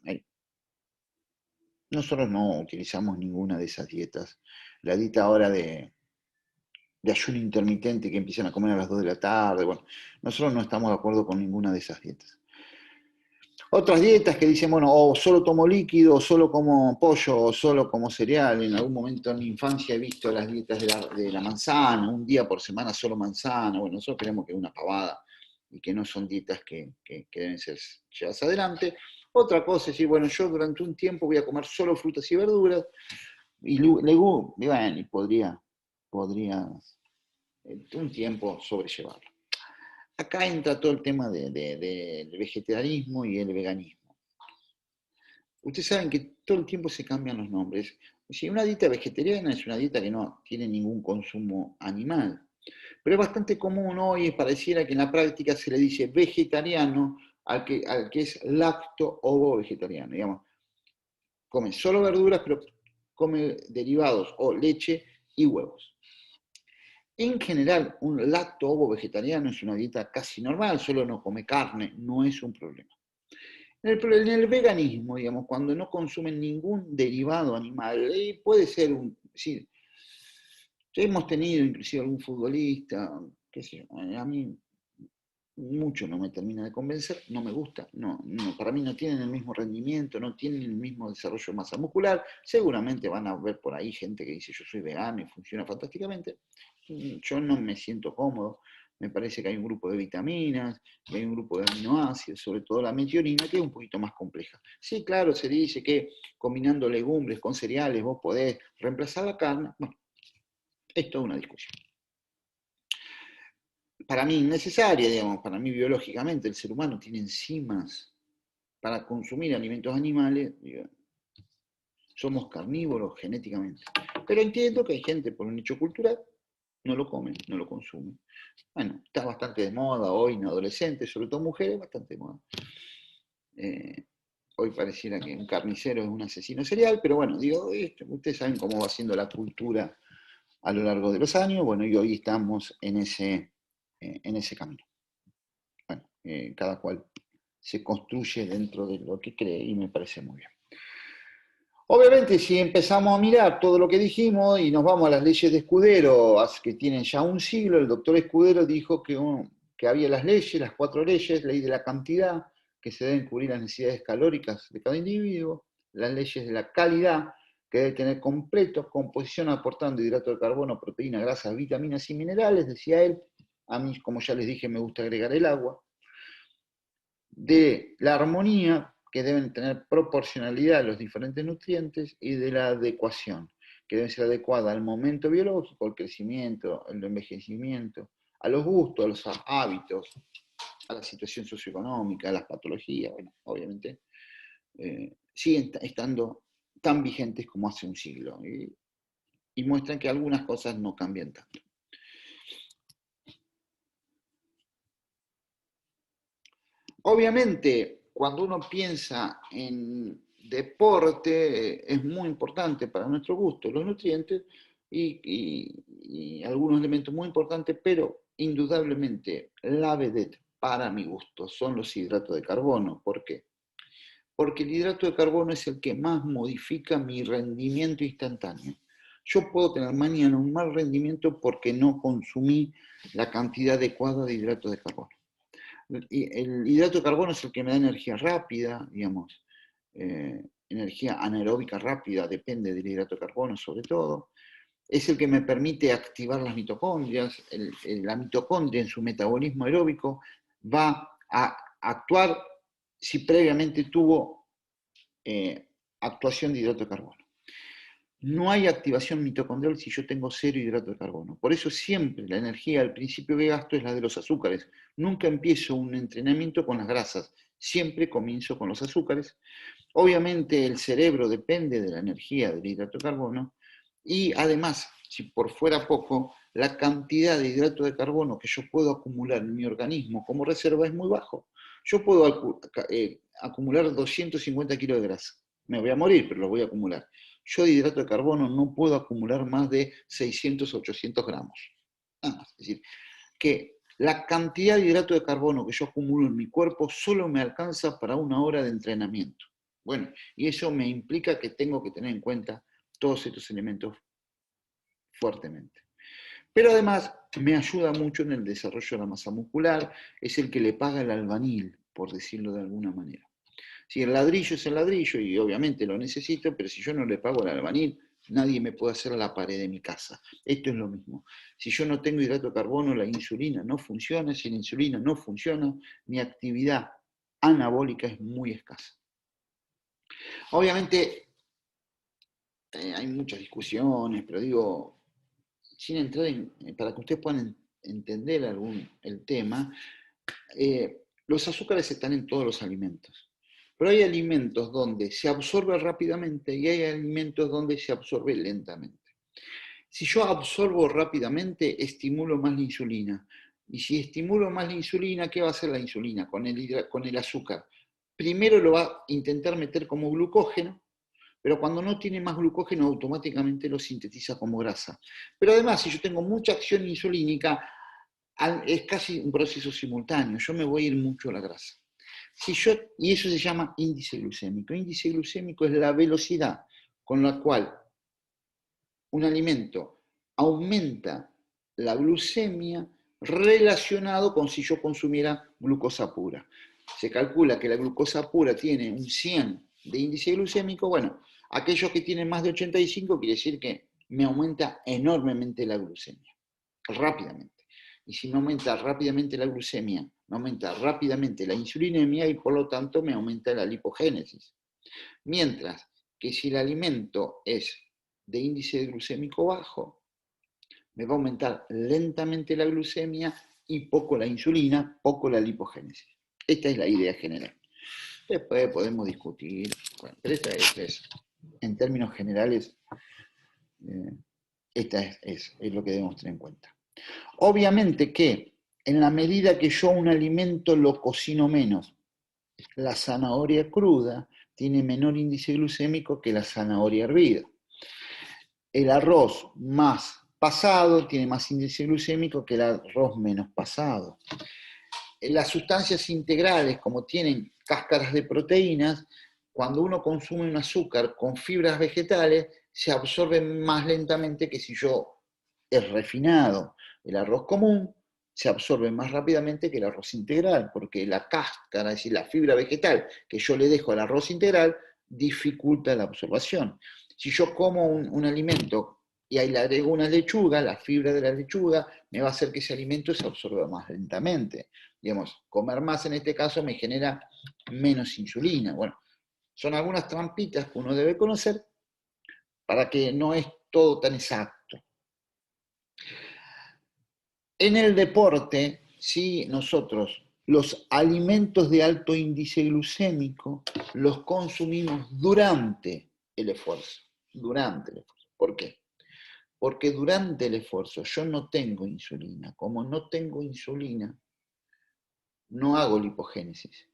nosotros no utilizamos ninguna de esas dietas. La dieta ahora de ayuno intermitente que empiezan a comer a las 2 de la tarde. Bueno, nosotros no estamos de acuerdo con ninguna de esas dietas. Otras dietas que dicen, bueno, o solo tomo líquido, o solo como pollo, o solo como cereal. En algún momento en mi infancia he visto las dietas de la manzana, un día por semana solo manzana. Bueno, nosotros creemos que es una pavada y que no son dietas que deben ser llevadas adelante. Otra cosa es decir, bueno, yo durante un tiempo voy a comer solo frutas y verduras, y legumbres, bueno, y podría un tiempo sobrellevarlo. Acá entra todo el tema del vegetarianismo y el veganismo. Ustedes saben que todo el tiempo se cambian los nombres. Si una dieta vegetariana es una dieta que no tiene ningún consumo animal, pero es bastante común hoy, pareciera que en la práctica se le dice vegetariano al que es lacto-ovo vegetariano, digamos, come solo verduras, pero come derivados o leche y huevos. En general, un lacto-ovo vegetariano es una dieta casi normal, solo no come carne, no es un problema. En el veganismo, digamos, cuando no consumen ningún derivado animal, puede ser sí, hemos tenido inclusive algún futbolista, qué sé yo, a mí mucho no me termina de convencer, no me gusta, para mí no tienen el mismo rendimiento, no tienen el mismo desarrollo de masa muscular. Seguramente van a ver por ahí gente que dice yo soy vegano y funciona fantásticamente. Yo no me siento cómodo, me parece que hay un grupo de vitaminas, que hay un grupo de aminoácidos, sobre todo la metionina, que es un poquito más compleja. Sí, claro, se dice que combinando legumbres con cereales vos podés reemplazar la carne. Bueno, es toda una discusión. Para mí innecesaria, digamos, para mí biológicamente el ser humano tiene enzimas para consumir alimentos animales, somos carnívoros genéticamente. Pero entiendo que hay gente por un hecho cultural, no lo come, no lo consume. Bueno, está bastante de moda hoy en adolescentes, sobre todo mujeres, bastante de moda. Hoy pareciera que un carnicero es un asesino serial, pero bueno, digo, ustedes saben cómo va siendo la cultura a lo largo de los años, bueno, y hoy estamos en ese camino. Bueno, cada cual se construye dentro de lo que cree y me parece muy bien. Obviamente, si empezamos a mirar todo lo que dijimos y nos vamos a las leyes de Escudero, que tienen ya un siglo, el doctor Escudero dijo que había las leyes, las 4 leyes, ley de la cantidad, que se deben cubrir las necesidades calóricas de cada individuo, las leyes de la calidad, que debe tener completo, composición aportando hidrato de carbono, proteína, grasas, vitaminas y minerales, decía él. A mí, como ya les dije, me gusta agregar el agua. De la armonía, que deben tener proporcionalidad a los diferentes nutrientes, y de la adecuación, que debe ser adecuada al momento biológico, al crecimiento, al envejecimiento, a los gustos, a los hábitos, a la situación socioeconómica, a las patologías, bueno, obviamente, siguen estando tan vigentes como hace un siglo y muestran que algunas cosas no cambian tanto. Obviamente, cuando uno piensa en deporte, es muy importante para nuestro gusto los nutrientes y algunos elementos muy importantes, pero indudablemente la vedette para mi gusto son los hidratos de carbono. ¿Por qué? Porque el hidrato de carbono es el que más modifica mi rendimiento instantáneo. Yo puedo tener mañana un mal rendimiento porque no consumí la cantidad adecuada de hidrato de carbono. El hidrato de carbono es el que me da energía rápida, digamos, energía anaeróbica rápida, depende del hidrato de carbono sobre todo. Es el que me permite activar las mitocondrias. La mitocondria en su metabolismo aeróbico va a actuar si previamente tuvo actuación de hidrato de carbono. No hay activación mitocondrial si yo tengo cero hidrato de carbono. Por eso siempre la energía al principio que gasto es la de los azúcares. Nunca empiezo un entrenamiento con las grasas, siempre comienzo con los azúcares. Obviamente el cerebro depende de la energía del hidrato de carbono y además, si por fuera poco, la cantidad de hidrato de carbono que yo puedo acumular en mi organismo como reserva es muy bajo. Yo puedo acumular 250 kilos de grasa. Me voy a morir, pero lo voy a acumular. Yo de hidrato de carbono no puedo acumular más de 600, 800 gramos. Nada más. Es decir, que la cantidad de hidrato de carbono que yo acumulo en mi cuerpo solo me alcanza para una hora de entrenamiento. Bueno, y eso me implica que tengo que tener en cuenta todos estos elementos fuertemente. Pero además me ayuda mucho en el desarrollo de la masa muscular, es el que le paga el albañil, por decirlo de alguna manera. Si el ladrillo es el ladrillo, y obviamente lo necesito, pero si yo no le pago al albañil, nadie me puede hacer la pared de mi casa. Esto es lo mismo. Si yo no tengo hidrato de carbono, la insulina no funciona. Si la insulina no funciona, mi actividad anabólica es muy escasa. Obviamente hay muchas discusiones, pero digo, sin entrar para que ustedes puedan entender el tema, los azúcares están en todos los alimentos. Pero hay alimentos donde se absorbe rápidamente y hay alimentos donde se absorbe lentamente. Si yo absorbo rápidamente, estimulo más la insulina. Y si estimulo más la insulina, ¿qué va a hacer la insulina con el azúcar? Primero lo va a intentar meter como glucógeno, pero cuando no tiene más glucógeno, automáticamente lo sintetiza como grasa. Pero además, si yo tengo mucha acción insulínica, es casi un proceso simultáneo. Yo me voy a ir mucho a la grasa. Y eso se llama índice glucémico. Índice glucémico es la velocidad con la cual un alimento aumenta la glucemia relacionado con si yo consumiera glucosa pura. Se calcula que la glucosa pura tiene un 100 de índice glucémico. Bueno, aquellos que tienen más de 85 quiere decir que me aumenta enormemente la glucemia, rápidamente. Y si me aumenta rápidamente la glucemia, me aumenta rápidamente la insulinemia y por lo tanto me aumenta la lipogénesis. Mientras que si el alimento es de índice glucémico bajo, me va a aumentar lentamente la glucemia y poco la insulina, poco la lipogénesis. Esta es la idea general. Después podemos discutir, bueno, pero esta es en términos generales, esta es lo que debemos tener en cuenta. Obviamente que en la medida que yo un alimento lo cocino menos, la zanahoria cruda tiene menor índice glucémico que la zanahoria hervida. El arroz más pasado tiene más índice glucémico que el arroz menos pasado. Las sustancias integrales, como tienen cáscaras de proteínas, cuando uno consume un azúcar con fibras vegetales, se absorbe más lentamente que si yo es refinado. El arroz común se absorbe más rápidamente que el arroz integral, porque la cáscara, es decir, la fibra vegetal que yo le dejo al arroz integral, dificulta la absorción. Si yo como un alimento y ahí le agrego una lechuga, la fibra de la lechuga me va a hacer que ese alimento se absorba más lentamente. Digamos, comer más en este caso me genera menos insulina. Bueno, son algunas trampitas que uno debe conocer para que no es todo tan exacto. En el deporte, si nosotros los alimentos de alto índice glucémico los consumimos durante el esfuerzo. Durante el esfuerzo. ¿Por qué? Porque durante el esfuerzo yo no tengo insulina. Como no tengo insulina, no hago lipogénesis.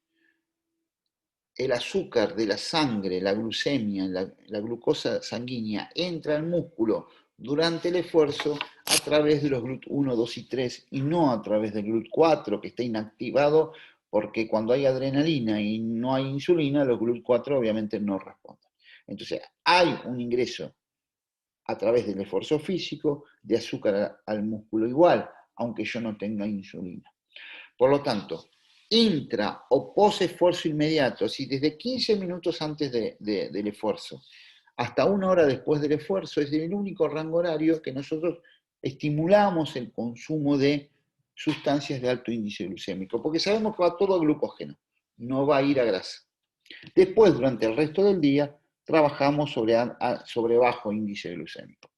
El azúcar de la sangre, la glucemia, la glucosa sanguínea, entra al músculo durante el esfuerzo a través de los GLUT1, 2 y 3 y no a través del GLUT4 que está inactivado porque cuando hay adrenalina y no hay insulina, los GLUT4 obviamente no responden. Entonces hay un ingreso a través del esfuerzo físico de azúcar al músculo igual, aunque yo no tenga insulina. Por lo tanto, intra o post esfuerzo inmediato, si desde 15 minutos antes del esfuerzo hasta 1 hora después del esfuerzo, es el único rango horario que nosotros estimulamos el consumo de sustancias de alto índice glucémico, porque sabemos que va todo a glucógeno, no va a ir a grasa. Después, durante el resto del día, trabajamos sobre bajo índice glucémico.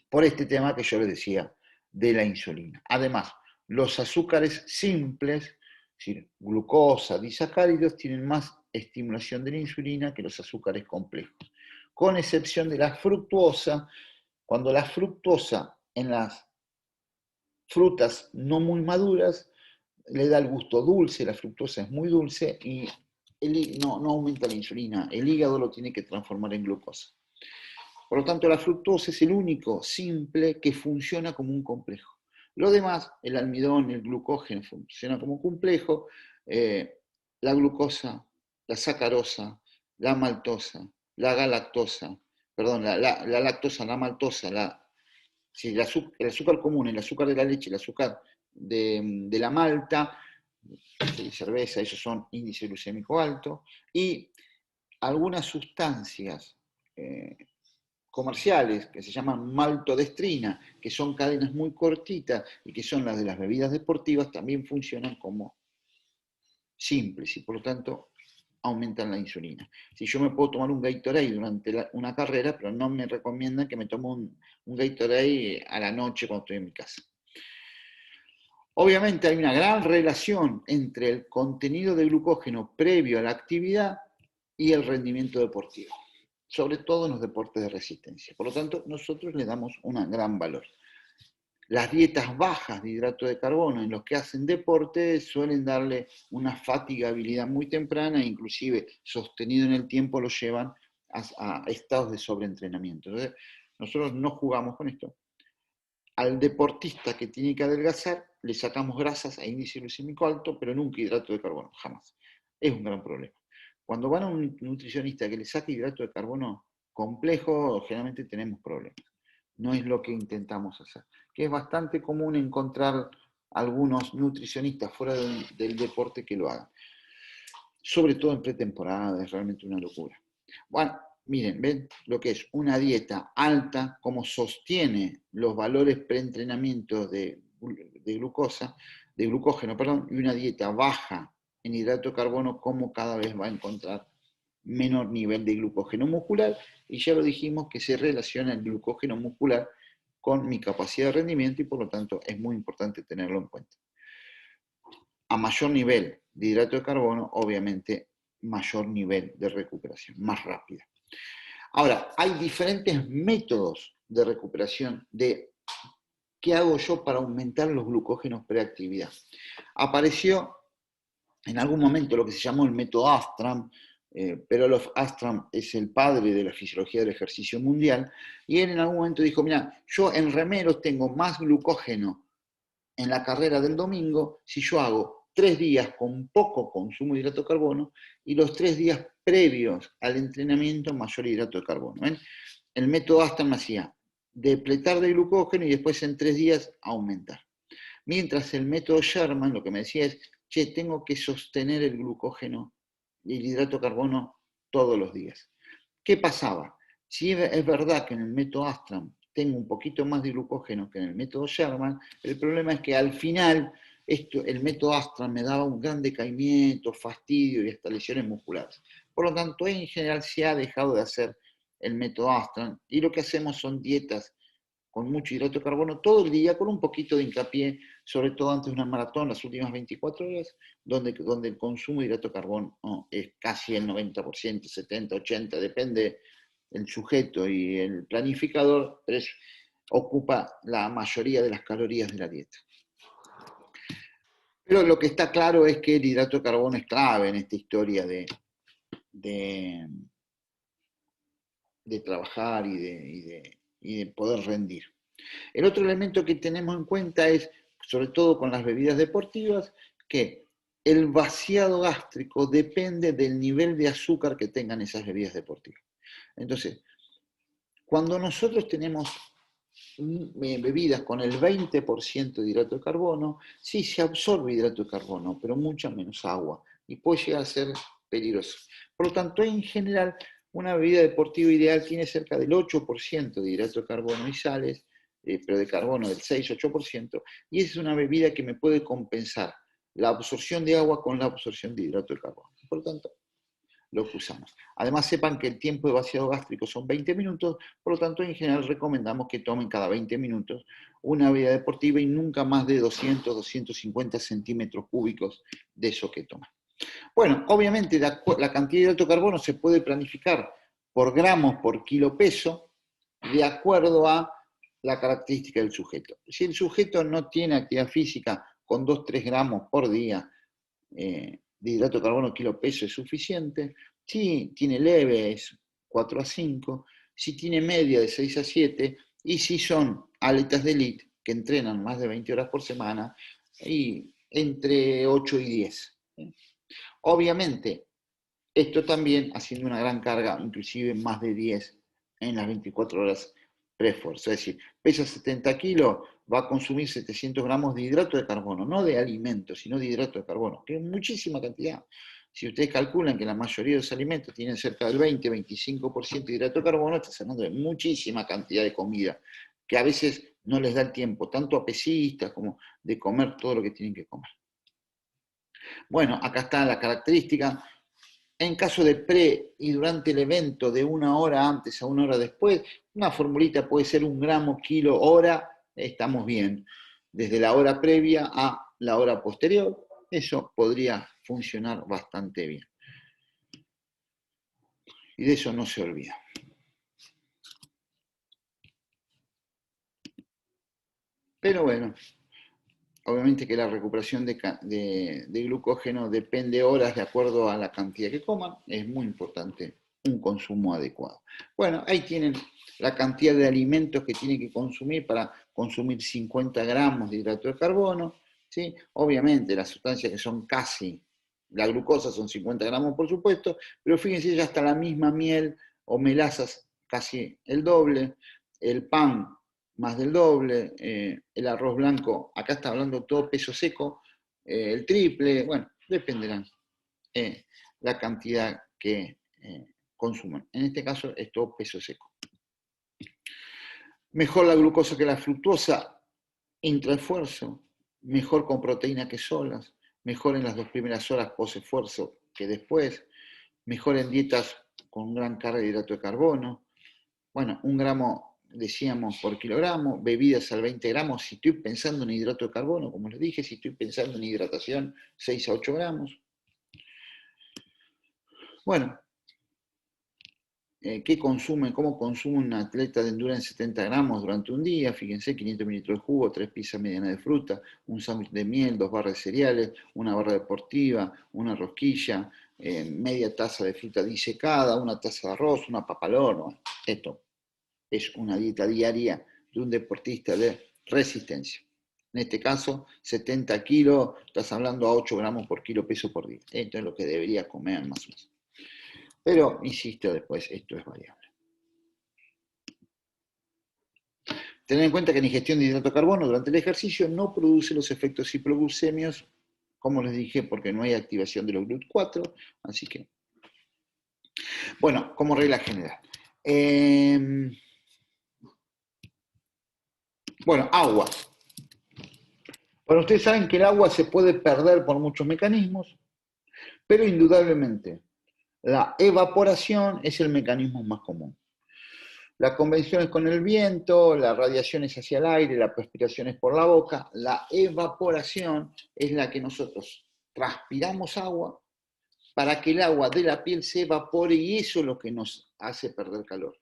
Por este tema que yo les decía de la insulina. Además, los azúcares simples, es decir, glucosa, disacáridos, tienen más estimulación de la insulina que los azúcares complejos. Con excepción de la fructuosa, cuando la fructuosa en las frutas no muy maduras le da el gusto dulce, la fructosa es muy dulce y no aumenta la insulina, el hígado lo tiene que transformar en glucosa. Por lo tanto, la fructosa es el único simple que funciona como un complejo. Lo demás, el almidón, el glucógeno, funciona como complejo, la glucosa, la sacarosa, la maltosa, la galactosa, perdón, la lactosa, la maltosa, el azúcar común, el azúcar de la leche, el azúcar de la malta, de cerveza, esos son índice glucémico alto, y algunas sustancias comerciales que se llaman maltodestrina, que son cadenas muy cortitas y que son las de las bebidas deportivas, también funcionan como simples y por lo tanto aumentan la insulina. Si yo me puedo tomar un Gatorade durante una carrera, pero no me recomiendan que me tome un Gatorade a la noche cuando estoy en mi casa. Obviamente hay una gran relación entre el contenido de glucógeno previo a la actividad y el rendimiento deportivo, sobre todo en los deportes de resistencia. Por lo tanto, nosotros le damos un gran valor. Las dietas bajas de hidrato de carbono en los que hacen deporte suelen darle una fatigabilidad muy temprana e inclusive sostenido en el tiempo lo llevan a estados de sobreentrenamiento. Entonces, nosotros no jugamos con esto. Al deportista que tiene que adelgazar le sacamos grasas a índice glucémico alto, pero nunca hidrato de carbono, jamás. Es un gran problema. Cuando van a un nutricionista que le saque hidrato de carbono complejo, generalmente tenemos problemas. No es lo que intentamos hacer. Que es bastante común encontrar algunos nutricionistas fuera del deporte que lo hagan. Sobre todo en pretemporada, es realmente una locura. Bueno, miren, ven lo que es una dieta alta, cómo sostiene los valores preentrenamiento de glucógeno, perdón, y una dieta baja en hidrato de carbono, cómo cada vez va a encontrar menor nivel de glucógeno muscular, y ya lo dijimos que se relaciona el glucógeno muscular con mi capacidad de rendimiento y por lo tanto es muy importante tenerlo en cuenta. A mayor nivel de hidrato de carbono, obviamente mayor nivel de recuperación, más rápida. Ahora, hay diferentes métodos de recuperación de qué hago yo para aumentar los glucógenos preactividad. Apareció en algún momento lo que se llamó el método Astram, Perolof Astram es el padre de la fisiología del ejercicio mundial, y él en algún momento dijo, mira, yo en remeros tengo más glucógeno en la carrera del domingo si yo hago 3 días con poco consumo de hidrato de carbono y los 3 días previos al entrenamiento mayor hidrato de carbono. ¿Ven? El método Astram hacía depletar de glucógeno y después en 3 días aumentar. Mientras el método Sherman lo que me decía es, che, tengo que sostener el glucógeno y el hidrato de carbono todos los días. ¿Qué pasaba? Si es verdad que en el método Astram tengo un poquito más de glucógeno que en el método Sherman, el problema es que al final el método Astram me daba un gran decaimiento, fastidio y hasta lesiones musculares. Por lo tanto, en general se ha dejado de hacer el método Astram y lo que hacemos son dietas con mucho hidrato de carbono todo el día, con un poquito de hincapié, sobre todo antes de una maratón, las últimas 24 horas, donde el consumo de hidrato de carbono es casi el 90%, 70, 80, depende el sujeto y el planificador, pero ocupa la mayoría de las calorías de la dieta. Pero lo que está claro es que el hidrato de carbono es clave en esta historia de trabajar y de poder rendir. El otro elemento que tenemos en cuenta es, sobre todo con las bebidas deportivas, que el vaciado gástrico depende del nivel de azúcar que tengan esas bebidas deportivas. Entonces, cuando nosotros tenemos bebidas con el 20% de hidrato de carbono, sí se absorbe hidrato de carbono, pero mucha menos agua, y puede llegar a ser peligroso. Por lo tanto, en general, una bebida deportiva ideal tiene cerca del 8% de hidrato de carbono y sales, pero de carbono del 6-8%, y esa es una bebida que me puede compensar la absorción de agua con la absorción de hidrato de carbono. Por lo tanto, lo que usamos. Además, sepan que el tiempo de vaciado gástrico son 20 minutos, por lo tanto, en general recomendamos que tomen cada 20 minutos una bebida deportiva y nunca más de 200, 250 centímetros cúbicos de eso que toman. Bueno, obviamente la cantidad de hidrato de carbono se puede planificar por gramos por kilo peso de acuerdo a la característica del sujeto. Si el sujeto no tiene actividad física con 2-3 gramos por día, de hidrato de carbono kilo peso es suficiente. Si tiene leve es 4-5, si tiene media de 6-7, y si son atletas de elite que entrenan más de 20 horas por semana, y entre 8 y 10. Obviamente, esto también haciendo una gran carga, inclusive más de 10 en las 24 horas pre-esfuerzo. Es decir, pesa 70 kilos, va a consumir 700 gramos de hidrato de carbono, no de alimento, sino de hidrato de carbono, que es muchísima cantidad. Si ustedes calculan que la mayoría de los alimentos tienen cerca del 20-25% de hidrato de carbono, estás hablando de muchísima cantidad de comida, que a veces no les da el tiempo, tanto a pesistas como de comer todo lo que tienen que comer. Bueno, acá está la característica. En caso de pre y durante el evento, de 1 hora antes a 1 hora después, una formulita puede ser 1 gramo, kilo, hora, estamos bien. Desde la hora previa a la hora posterior, eso podría funcionar bastante bien. Y de eso no se olvida. Pero bueno, obviamente que la recuperación de glucógeno depende horas de acuerdo a la cantidad que coman. Es muy importante un consumo adecuado. Bueno, ahí tienen la cantidad de alimentos que tienen que consumir para consumir 50 gramos de hidrato de carbono. ¿Sí? Obviamente las sustancias que son casi, la glucosa son 50 gramos por supuesto, pero fíjense ya hasta la misma miel o melazas casi el doble, el pan más del doble, el arroz blanco, acá está hablando todo peso seco, el triple, bueno, dependerán la cantidad que consuman. En este caso es todo peso seco. Mejor la glucosa que la fructosa intraesfuerzo, mejor con proteína que solas, mejor en las 2 primeras horas post-esfuerzo que después, mejor en dietas con gran carga de hidrato de carbono. Bueno, 1 gramo, decíamos, por kilogramo, bebidas al 20 gramos, si estoy pensando en hidrato de carbono, como les dije, si estoy pensando en hidratación, 6-8 gramos. Bueno, ¿qué consume? ¿Cómo consume un atleta de endurance 70 gramos durante un día? Fíjense, 500 mililitros de jugo, 3 pizzas medianas de fruta, un sándwich de miel, 2 barras de cereales, una barra deportiva, una rosquilla, media taza de fruta disecada, una taza de arroz, una papa al horno. Esto es una dieta diaria de un deportista de resistencia. En este caso, 70 kilos, estás hablando a 8 gramos por kilo peso por día. Esto es lo que debería comer más o menos. Pero, insisto, después esto es variable. Tener en cuenta que la ingestión de hidrato de carbono durante el ejercicio no produce los efectos hipoglucemios, como les dije, porque no hay activación de los GLUT4, así que, bueno, como regla general. Bueno, agua. Bueno, ustedes saben que el agua se puede perder por muchos mecanismos, pero indudablemente la evaporación es el mecanismo más común. La convección es con el viento, la radiación es hacia el aire, la perspiración es por la boca, la evaporación es la que nosotros transpiramos agua para que el agua de la piel se evapore y eso es lo que nos hace perder calor.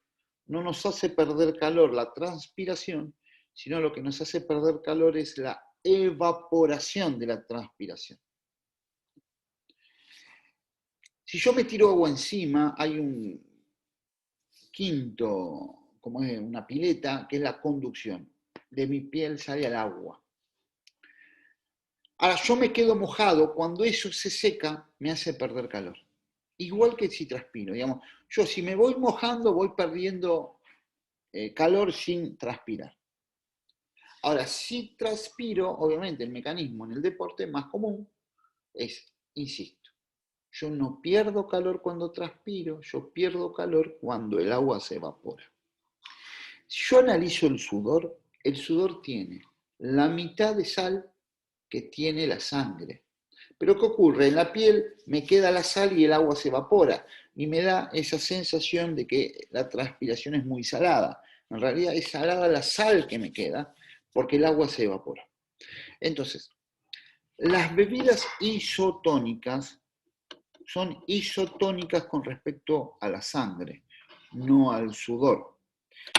No nos hace perder calor la transpiración, sino lo que nos hace perder calor es la evaporación de la transpiración. Si yo me tiro agua encima, hay un quinto, como es una pileta, que es la conducción. De mi piel sale al agua. Ahora, yo me quedo mojado, cuando eso se seca, me hace perder calor. Igual que si transpiro, digamos. Yo si me voy mojando, voy perdiendo calor sin transpirar. Ahora, si transpiro, obviamente el mecanismo en el deporte más común es, insisto, yo no pierdo calor cuando transpiro, yo pierdo calor cuando el agua se evapora. Si yo analizo el sudor tiene la mitad de sal que tiene la sangre. Pero ¿qué ocurre? En la piel me queda la sal y el agua se evapora y me da esa sensación de que la transpiración es muy salada. En realidad es salada la sal que me queda porque el agua se evapora. Entonces, las bebidas isotónicas son isotónicas con respecto a la sangre, no al sudor.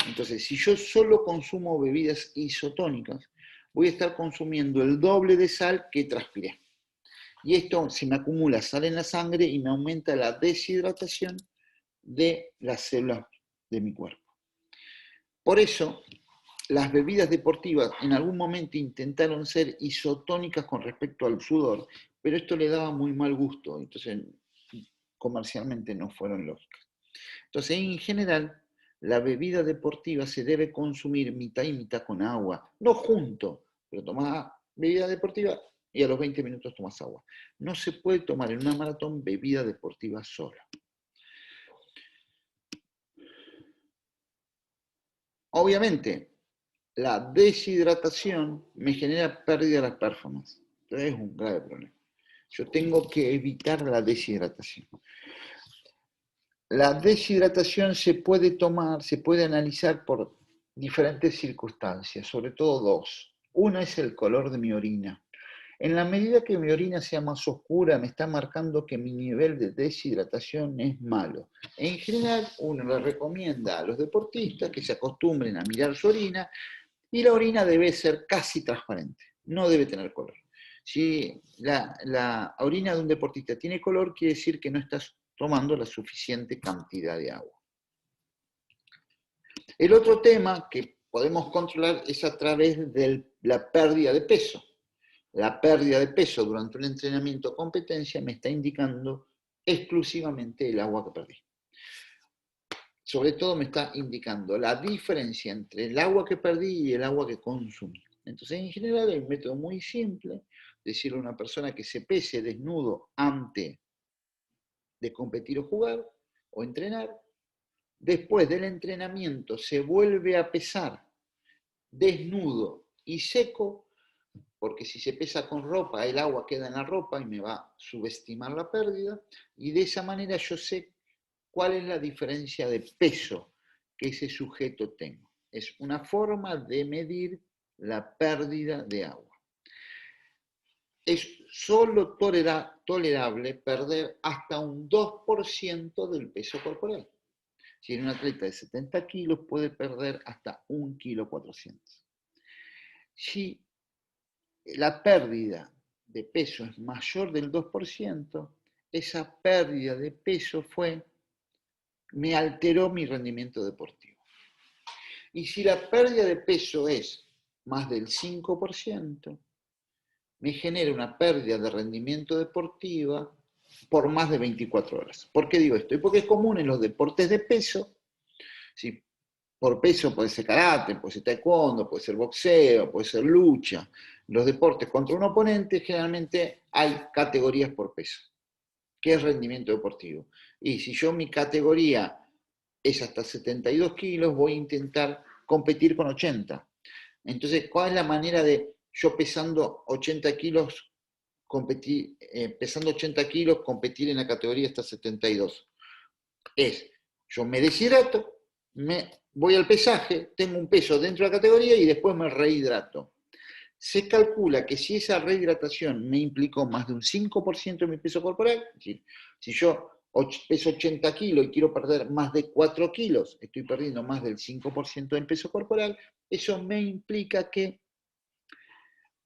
Entonces, si yo solo consumo bebidas isotónicas, voy a estar consumiendo el doble de sal que transpiré. Y esto se me acumula sal en la sangre y me aumenta la deshidratación de las células de mi cuerpo. Por eso, las bebidas deportivas en algún momento intentaron ser isotónicas con respecto al sudor, pero esto le daba muy mal gusto, entonces comercialmente no fueron lógicas. Entonces, en general, la bebida deportiva se debe consumir mitad y mitad con agua, no junto, pero tomás bebida deportiva y a los 20 minutos tomas agua. No se puede tomar en una maratón bebida deportiva sola. Obviamente, la deshidratación me genera pérdida de las performance. Entonces es un grave problema. Yo tengo que evitar la deshidratación. La deshidratación se puede tomar, se puede analizar por diferentes circunstancias, sobre todo dos. Una es el color de mi orina. En la medida que mi orina sea más oscura, me está marcando que mi nivel de deshidratación es malo. En general, uno le recomienda a los deportistas que se acostumbren a mirar su orina y la orina debe ser casi transparente, no debe tener color. Si la orina de un deportista tiene color, quiere decir que no estás tomando la suficiente cantidad de agua. El otro tema que podemos controlar es a través de la pérdida de peso. La pérdida de peso durante un entrenamiento o competencia me está indicando exclusivamente el agua que perdí. Sobre todo me está indicando la diferencia entre el agua que perdí y el agua que consumí. Entonces, en general, hay un método muy simple, decirle a una persona que se pese desnudo antes de competir o jugar o entrenar. Después del entrenamiento se vuelve a pesar desnudo y seco, porque si se pesa con ropa, el agua queda en la ropa y me va a subestimar la pérdida, y de esa manera yo sé cuál es la diferencia de peso que ese sujeto tenga. Es una forma de medir la pérdida de agua. Es solo tolerable perder hasta un 2% del peso corporal. Si en un atleta de 70 kilos puede perder hasta 1,4 kg. Si la pérdida de peso es mayor del 2%, esa pérdida de peso me alteró mi rendimiento deportivo. Y si la pérdida de peso es más del 5%, me genera una pérdida de rendimiento deportiva por más de 24 horas. ¿Por qué digo esto? Y porque es común en los deportes de peso, ¿sí? Por peso puede ser karate, puede ser taekwondo, puede ser boxeo, puede ser lucha. Los deportes contra un oponente generalmente hay categorías por peso. ¿Qué es rendimiento deportivo? Y si yo mi categoría es hasta 72 kilos, voy a intentar competir con 80. Entonces, ¿cuál es la manera de yo pesando 80 kilos, pesando 80 kilos, competir en la categoría hasta 72? Es, yo me deshidrato, voy al pesaje, tengo un peso dentro de la categoría y después me rehidrato. Se calcula que si esa rehidratación me implicó más de un 5% de mi peso corporal, es decir, si yo peso 80 kilos y quiero perder más de 4 kilos, estoy perdiendo más del 5% del peso corporal, eso me implica que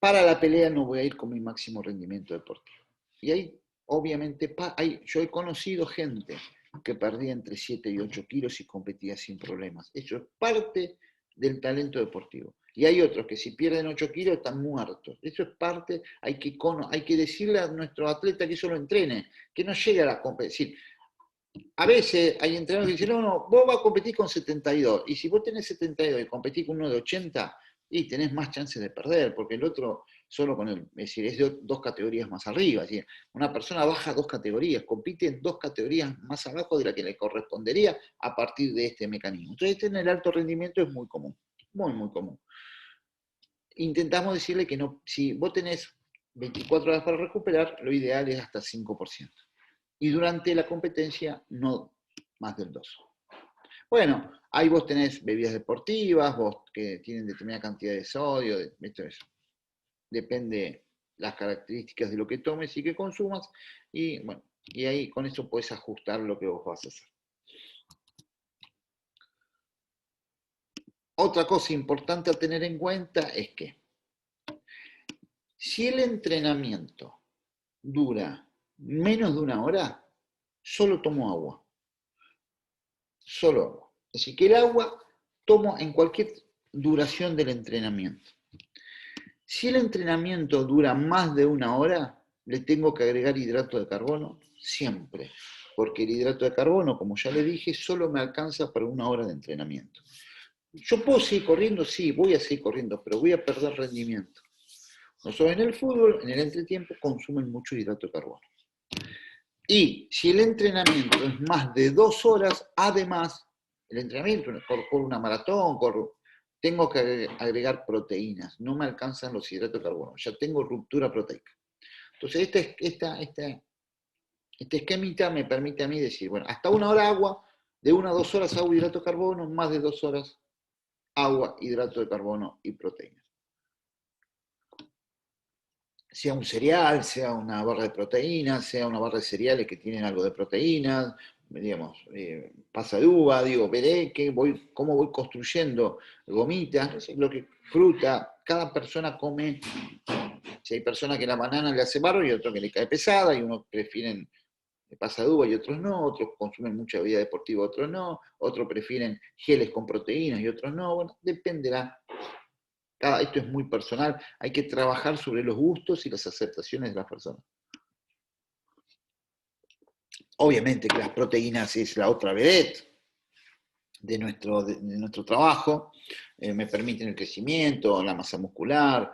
para la pelea no voy a ir con mi máximo rendimiento deportivo. Y ahí, obviamente, yo he conocido gente que perdía entre 7 y 8 kilos y competía sin problemas. Eso es parte del talento deportivo. Y hay otros que si pierden 8 kilos están muertos. Eso es parte, hay que decirle a nuestro atleta que eso lo entrene, que no llegue a la competición. A veces hay entrenadores que dicen, no, vos vas a competir con 72, y si vos tenés 72 y competís con uno de 80, y tenés más chances de perder, porque el otro solo con es decir, es de dos categorías más arriba. Es decir, una persona baja 2 categorías, compite en 2 categorías más abajo de la que le correspondería a partir de este mecanismo. Entonces, en el alto rendimiento es muy común, muy, muy común. Intentamos decirle que no, si vos tenés 24 horas para recuperar, lo ideal es hasta 5%. Y durante la competencia, no más del 2%. Bueno, ahí vos tenés bebidas deportivas, vos que tienen determinada cantidad de sodio, esto es, depende las características de lo que tomes y que consumas, y bueno, y ahí con eso puedes ajustar lo que vos vas a hacer. Otra cosa importante a tener en cuenta es que si el entrenamiento dura menos de 1 hora, solo tomo agua. Solo agua. Es decir, que el agua tomo en cualquier duración del entrenamiento. Si el entrenamiento dura más de 1 hora, le tengo que agregar hidrato de carbono siempre, porque el hidrato de carbono, como ya le dije, solo me alcanza para 1 hora de entrenamiento. Yo puedo seguir corriendo, sí, voy a seguir corriendo, pero voy a perder rendimiento. Nosotros en el fútbol, en el entretiempo, consumen mucho hidrato de carbono. Y si el entrenamiento es más de 2 horas, además, el entrenamiento, corro una maratón, tengo que agregar proteínas, no me alcanzan los hidratos de carbono, ya tengo ruptura proteica. Entonces, este esquemita me permite a mí decir, bueno, hasta 1 hora agua, de 1 a 2 horas agua, hidrato de carbono, más de 2 horas agua, hidrato de carbono y proteínas. Sea un cereal, sea una barra de proteínas, sea una barra de cereales que tienen algo de proteínas, digamos, pasa de uva, digo, veré cómo voy construyendo gomitas, fruta, cada persona come, si hay personas que la banana le hace barro y otro que le cae pesada, y unos prefieren pasa de uva y otros no, otros consumen mucha bebida deportiva, otros no, otros prefieren geles con proteínas y otros no, bueno, dependerá. Esto es muy personal, hay que trabajar sobre los gustos y las aceptaciones de las personas. Obviamente que las proteínas es la otra vedette de nuestro trabajo, me permiten el crecimiento, la masa muscular,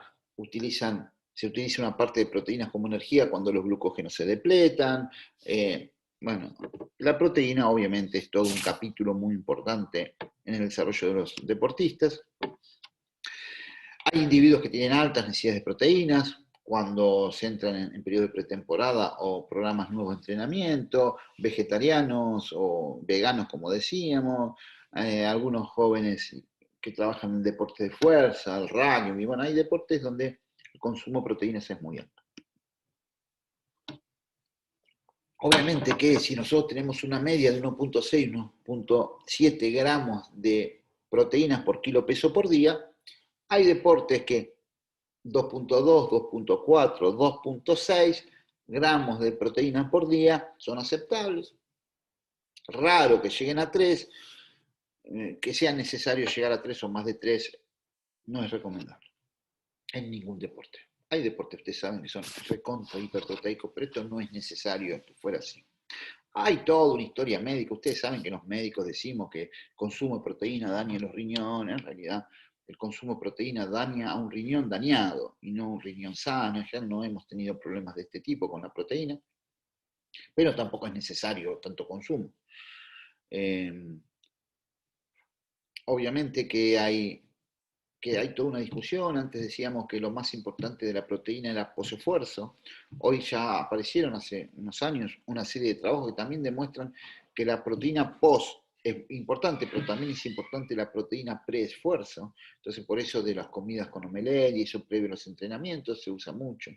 se utiliza una parte de proteínas como energía cuando los glucógenos se depletan. Bueno, la proteína obviamente es todo un capítulo muy importante en el desarrollo de los deportistas. Hay individuos que tienen altas necesidades de proteínas cuando se entran en periodo de pretemporada o programas nuevos de entrenamiento, vegetarianos o veganos, como decíamos, algunos jóvenes que trabajan en deportes de fuerza, el rugby, bueno, hay deportes donde el consumo de proteínas es muy alto. Obviamente que si nosotros tenemos una media de 1.6, 1.7 gramos de proteínas por kilo peso por día, hay deportes que 2.2, 2.4, 2.6 gramos de proteínas por día son aceptables. Raro que lleguen a 3, que sea necesario llegar a 3 o más de 3, no es recomendable en ningún deporte. Hay deportes, ustedes saben, que son recontra hiperproteicos, pero esto no es necesario que fuera así. Hay toda una historia médica, ustedes saben que los médicos decimos que el consumo de proteína daña los riñones, en realidad el consumo de proteína daña a un riñón dañado y no un riñón sano. En general no hemos tenido problemas de este tipo con la proteína, pero tampoco es necesario tanto consumo. Obviamente que hay toda una discusión. Antes decíamos que lo más importante de la proteína era posesfuerzo. Hoy ya aparecieron hace unos años una serie de trabajos que también demuestran que la proteína post es importante, pero también es importante la proteína pre-esfuerzo. Entonces, por eso de las comidas con omelette y eso previo a los entrenamientos se usa mucho.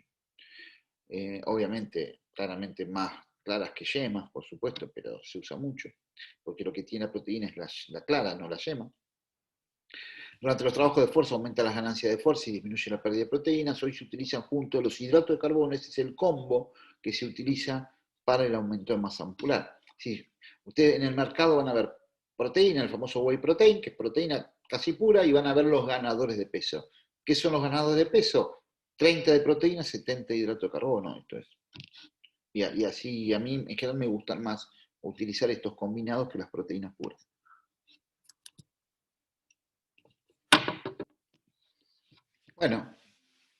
Obviamente, claramente más claras que yemas, por supuesto, pero se usa mucho, porque lo que tiene la proteína es la clara, no la yema. Durante los trabajos de esfuerzo aumenta las ganancias de fuerza y disminuye la pérdida de proteínas. Hoy se utilizan junto a los hidratos de carbono, ese es el combo que se utiliza para el aumento de masa muscular. Sí, ustedes en el mercado van a ver proteína, el famoso whey protein, que es proteína casi pura, y van a ver los ganadores de peso. ¿Qué son los ganadores de peso? 30 de proteína, 70 de hidrato de carbono. Entonces, y así a mí en general me gustan más utilizar estos combinados que las proteínas puras. Bueno,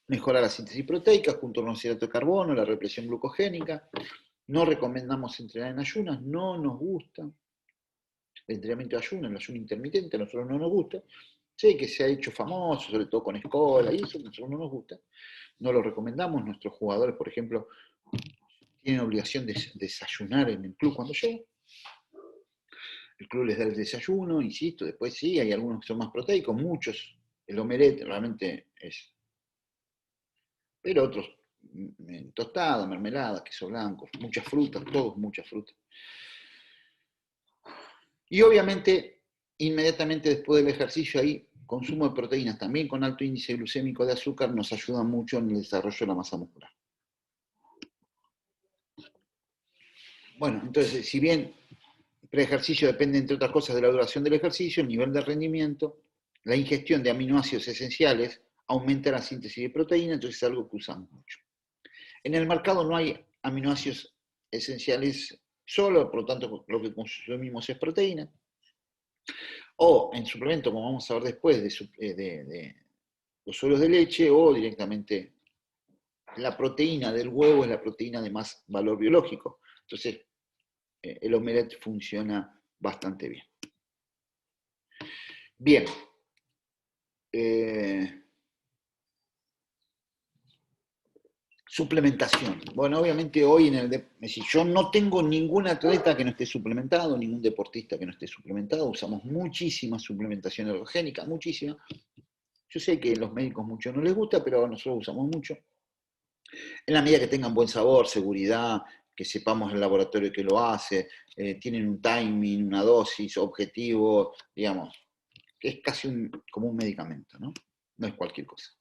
mejora la síntesis proteica junto con los hidratos de carbono, la represión glucogénica. No recomendamos entrenar en ayunas, no nos gusta. El entrenamiento de ayuno, el ayuno intermitente, a nosotros no nos gusta. Sé que se ha hecho famoso, sobre todo con escuela y eso, a nosotros no nos gusta. No lo recomendamos. Nuestros jugadores, por ejemplo, tienen obligación de desayunar en el club cuando llegan. El club les da el desayuno, insisto, después sí, hay algunos que son más proteicos, muchos. El omelette realmente es. Pero otros, tostada, mermelada, queso blanco, muchas frutas, todos muchas frutas. Y obviamente, inmediatamente después del ejercicio, ahí, consumo de proteínas, también con alto índice glucémico de azúcar, nos ayuda mucho en el desarrollo de la masa muscular. Bueno, entonces, si bien pre-ejercicio depende, entre otras cosas, de la duración del ejercicio, el nivel de rendimiento, la ingestión de aminoácidos esenciales aumenta la síntesis de proteína, entonces es algo que usamos mucho. En el mercado no hay aminoácidos esenciales solo, por lo tanto lo que consumimos es proteína. O en suplemento, como vamos a ver después, de los sueros de leche, o directamente la proteína del huevo es la proteína de más valor biológico. Entonces, el omelette funciona bastante bien. Bien. Suplementación. Bueno, obviamente hoy yo no tengo ningún atleta que no esté suplementado, ningún deportista que no esté suplementado, usamos muchísima suplementación ergogénica, muchísima. Yo sé que a los médicos mucho no les gusta, pero nosotros usamos mucho. En la medida que tengan buen sabor, seguridad, que sepamos el laboratorio que lo hace, tienen un timing, una dosis, objetivo, digamos, que es casi como un medicamento, ¿no? No es cualquier cosa.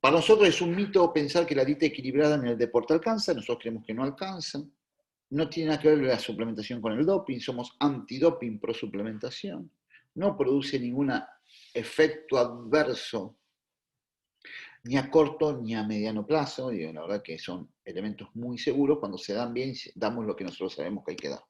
Para nosotros es un mito pensar que la dieta equilibrada en el deporte alcanza, nosotros creemos que no alcanza. No tiene nada que ver la suplementación con el doping, somos antidoping pro suplementación. No produce ningún efecto adverso ni a corto ni a mediano plazo. Digo, la verdad que son elementos muy seguros. Cuando se dan bien, damos lo que nosotros sabemos que hay que dar.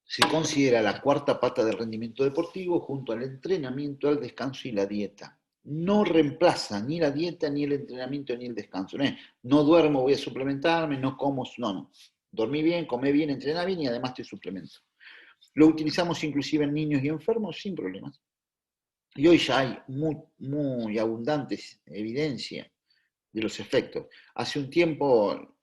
Se considera la cuarta pata del rendimiento deportivo junto al entrenamiento, al descanso y la dieta. No reemplaza ni la dieta, ni el entrenamiento, ni el descanso. No duermo, voy a suplementarme, no como, no. Dormí bien, comé bien, entrené bien y además te suplemento. Lo utilizamos inclusive en niños y enfermos sin problemas. Y hoy ya hay muy abundante evidencia de los efectos. Hace un tiempo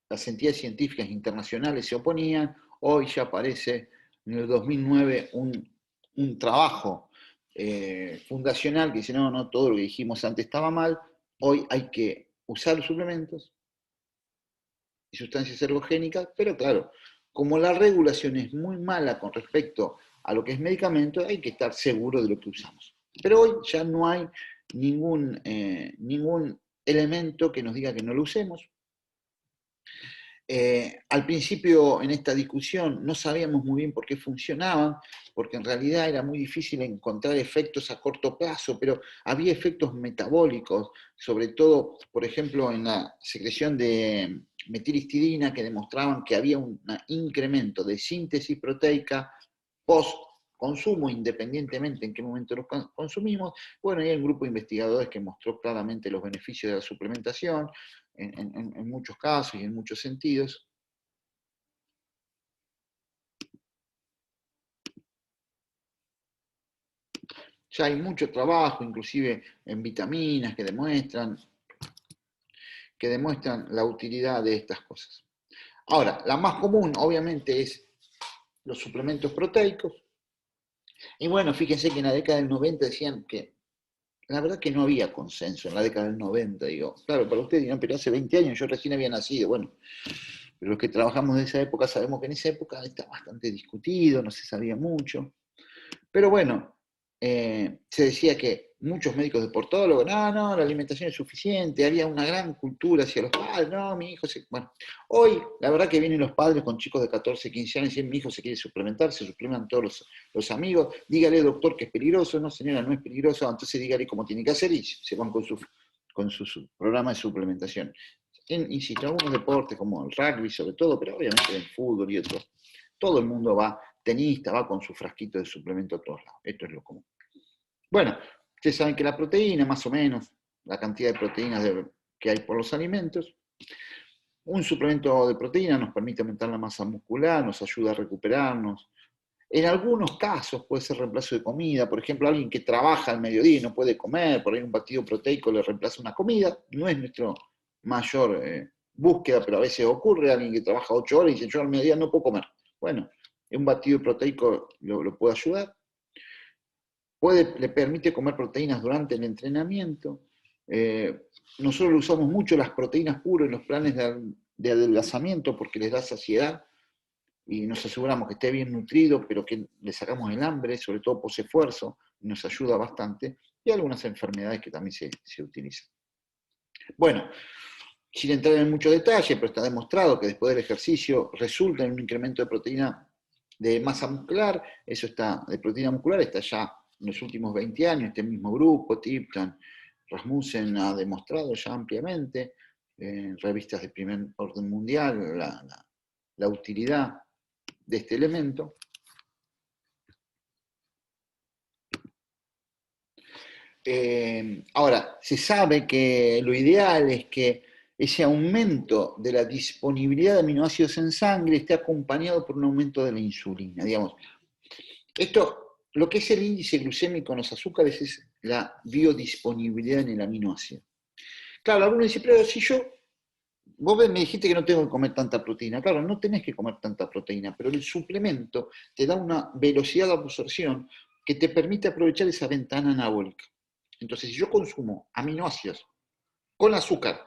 las entidades científicas internacionales se oponían, hoy ya aparece en el 2009 un trabajo fundacional que dice, no, todo lo que dijimos antes estaba mal, hoy hay que usar los suplementos y sustancias ergogénicas, pero claro, como la regulación es muy mala con respecto a lo que es medicamento, hay que estar seguro de lo que usamos. Pero hoy ya no hay ningún elemento que nos diga que no lo usemos. Al principio en esta discusión no sabíamos muy bien por qué funcionaban, porque en realidad era muy difícil encontrar efectos a corto plazo, pero había efectos metabólicos, sobre todo, por ejemplo, en la secreción de metilhistidina, que demostraban que había un incremento de síntesis proteica post consumo, independientemente en qué momento los consumimos. Bueno, hay un grupo de investigadores que mostró claramente los beneficios de la suplementación, en muchos casos y en muchos sentidos. Ya hay mucho trabajo, inclusive en vitaminas, que demuestran la utilidad de estas cosas. Ahora, la más común, obviamente, es los suplementos proteicos. Y bueno, fíjense que en la década del 90 decían que la verdad que no había consenso en la década del 90, digo. Claro, para ustedes dirán, pero hace 20 años yo recién había nacido. Bueno, pero los que trabajamos de esa época sabemos que en esa época está bastante discutido, no se sabía mucho. Pero bueno, se decía que muchos médicos deportólogos, no, la alimentación es suficiente, había una gran cultura hacia los padres, no, mi hijo se... Bueno, hoy la verdad que vienen los padres con chicos de 14, 15 años y dicen, mi hijo se quiere suplementar, se suplementan todos los amigos, dígale doctor que es peligroso, no señora, no es peligroso, entonces dígale cómo tiene que hacer y se van con su programa de suplementación. Insisto, algunos deportes como el rugby sobre todo, pero obviamente el fútbol y otros, todo el mundo va, tenista, va con su frasquito de suplemento a todos lados. Esto es lo común. Bueno, ustedes saben que la proteína, más o menos, la cantidad de proteínas que hay por los alimentos, un suplemento de proteína nos permite aumentar la masa muscular, nos ayuda a recuperarnos. En algunos casos puede ser reemplazo de comida, por ejemplo, alguien que trabaja al mediodía y no puede comer, por ahí un batido proteico le reemplaza una comida, no es nuestro mayor búsqueda, pero a veces ocurre, alguien que trabaja 8 horas y dice, yo al mediodía no puedo comer. Bueno, un batido proteico lo puede ayudar. Le permite comer proteínas durante el entrenamiento. Nosotros usamos mucho las proteínas puras en los planes de adelgazamiento porque les da saciedad y nos aseguramos que esté bien nutrido, pero que le sacamos el hambre, sobre todo post esfuerzo, nos ayuda bastante, y algunas enfermedades que también se utilizan. Bueno, sin entrar en mucho detalle, pero está demostrado que después del ejercicio resulta en un incremento de proteína de masa muscular, eso está, de proteína muscular está ya en los últimos 20 años, este mismo grupo, Tipton, Rasmussen ha demostrado ya ampliamente en revistas de primer orden mundial la utilidad de este elemento. Ahora, se sabe que lo ideal es que ese aumento de la disponibilidad de aminoácidos en sangre esté acompañado por un aumento de la insulina. Digamos, esto, lo que es el índice glucémico en los azúcares es la biodisponibilidad en el aminoácido. Claro, algunos dicen, pero si vos me dijiste que no tengo que comer tanta proteína. Claro, no tenés que comer tanta proteína, pero el suplemento te da una velocidad de absorción que te permite aprovechar esa ventana anabólica. Entonces, si yo consumo aminoácidos con azúcar,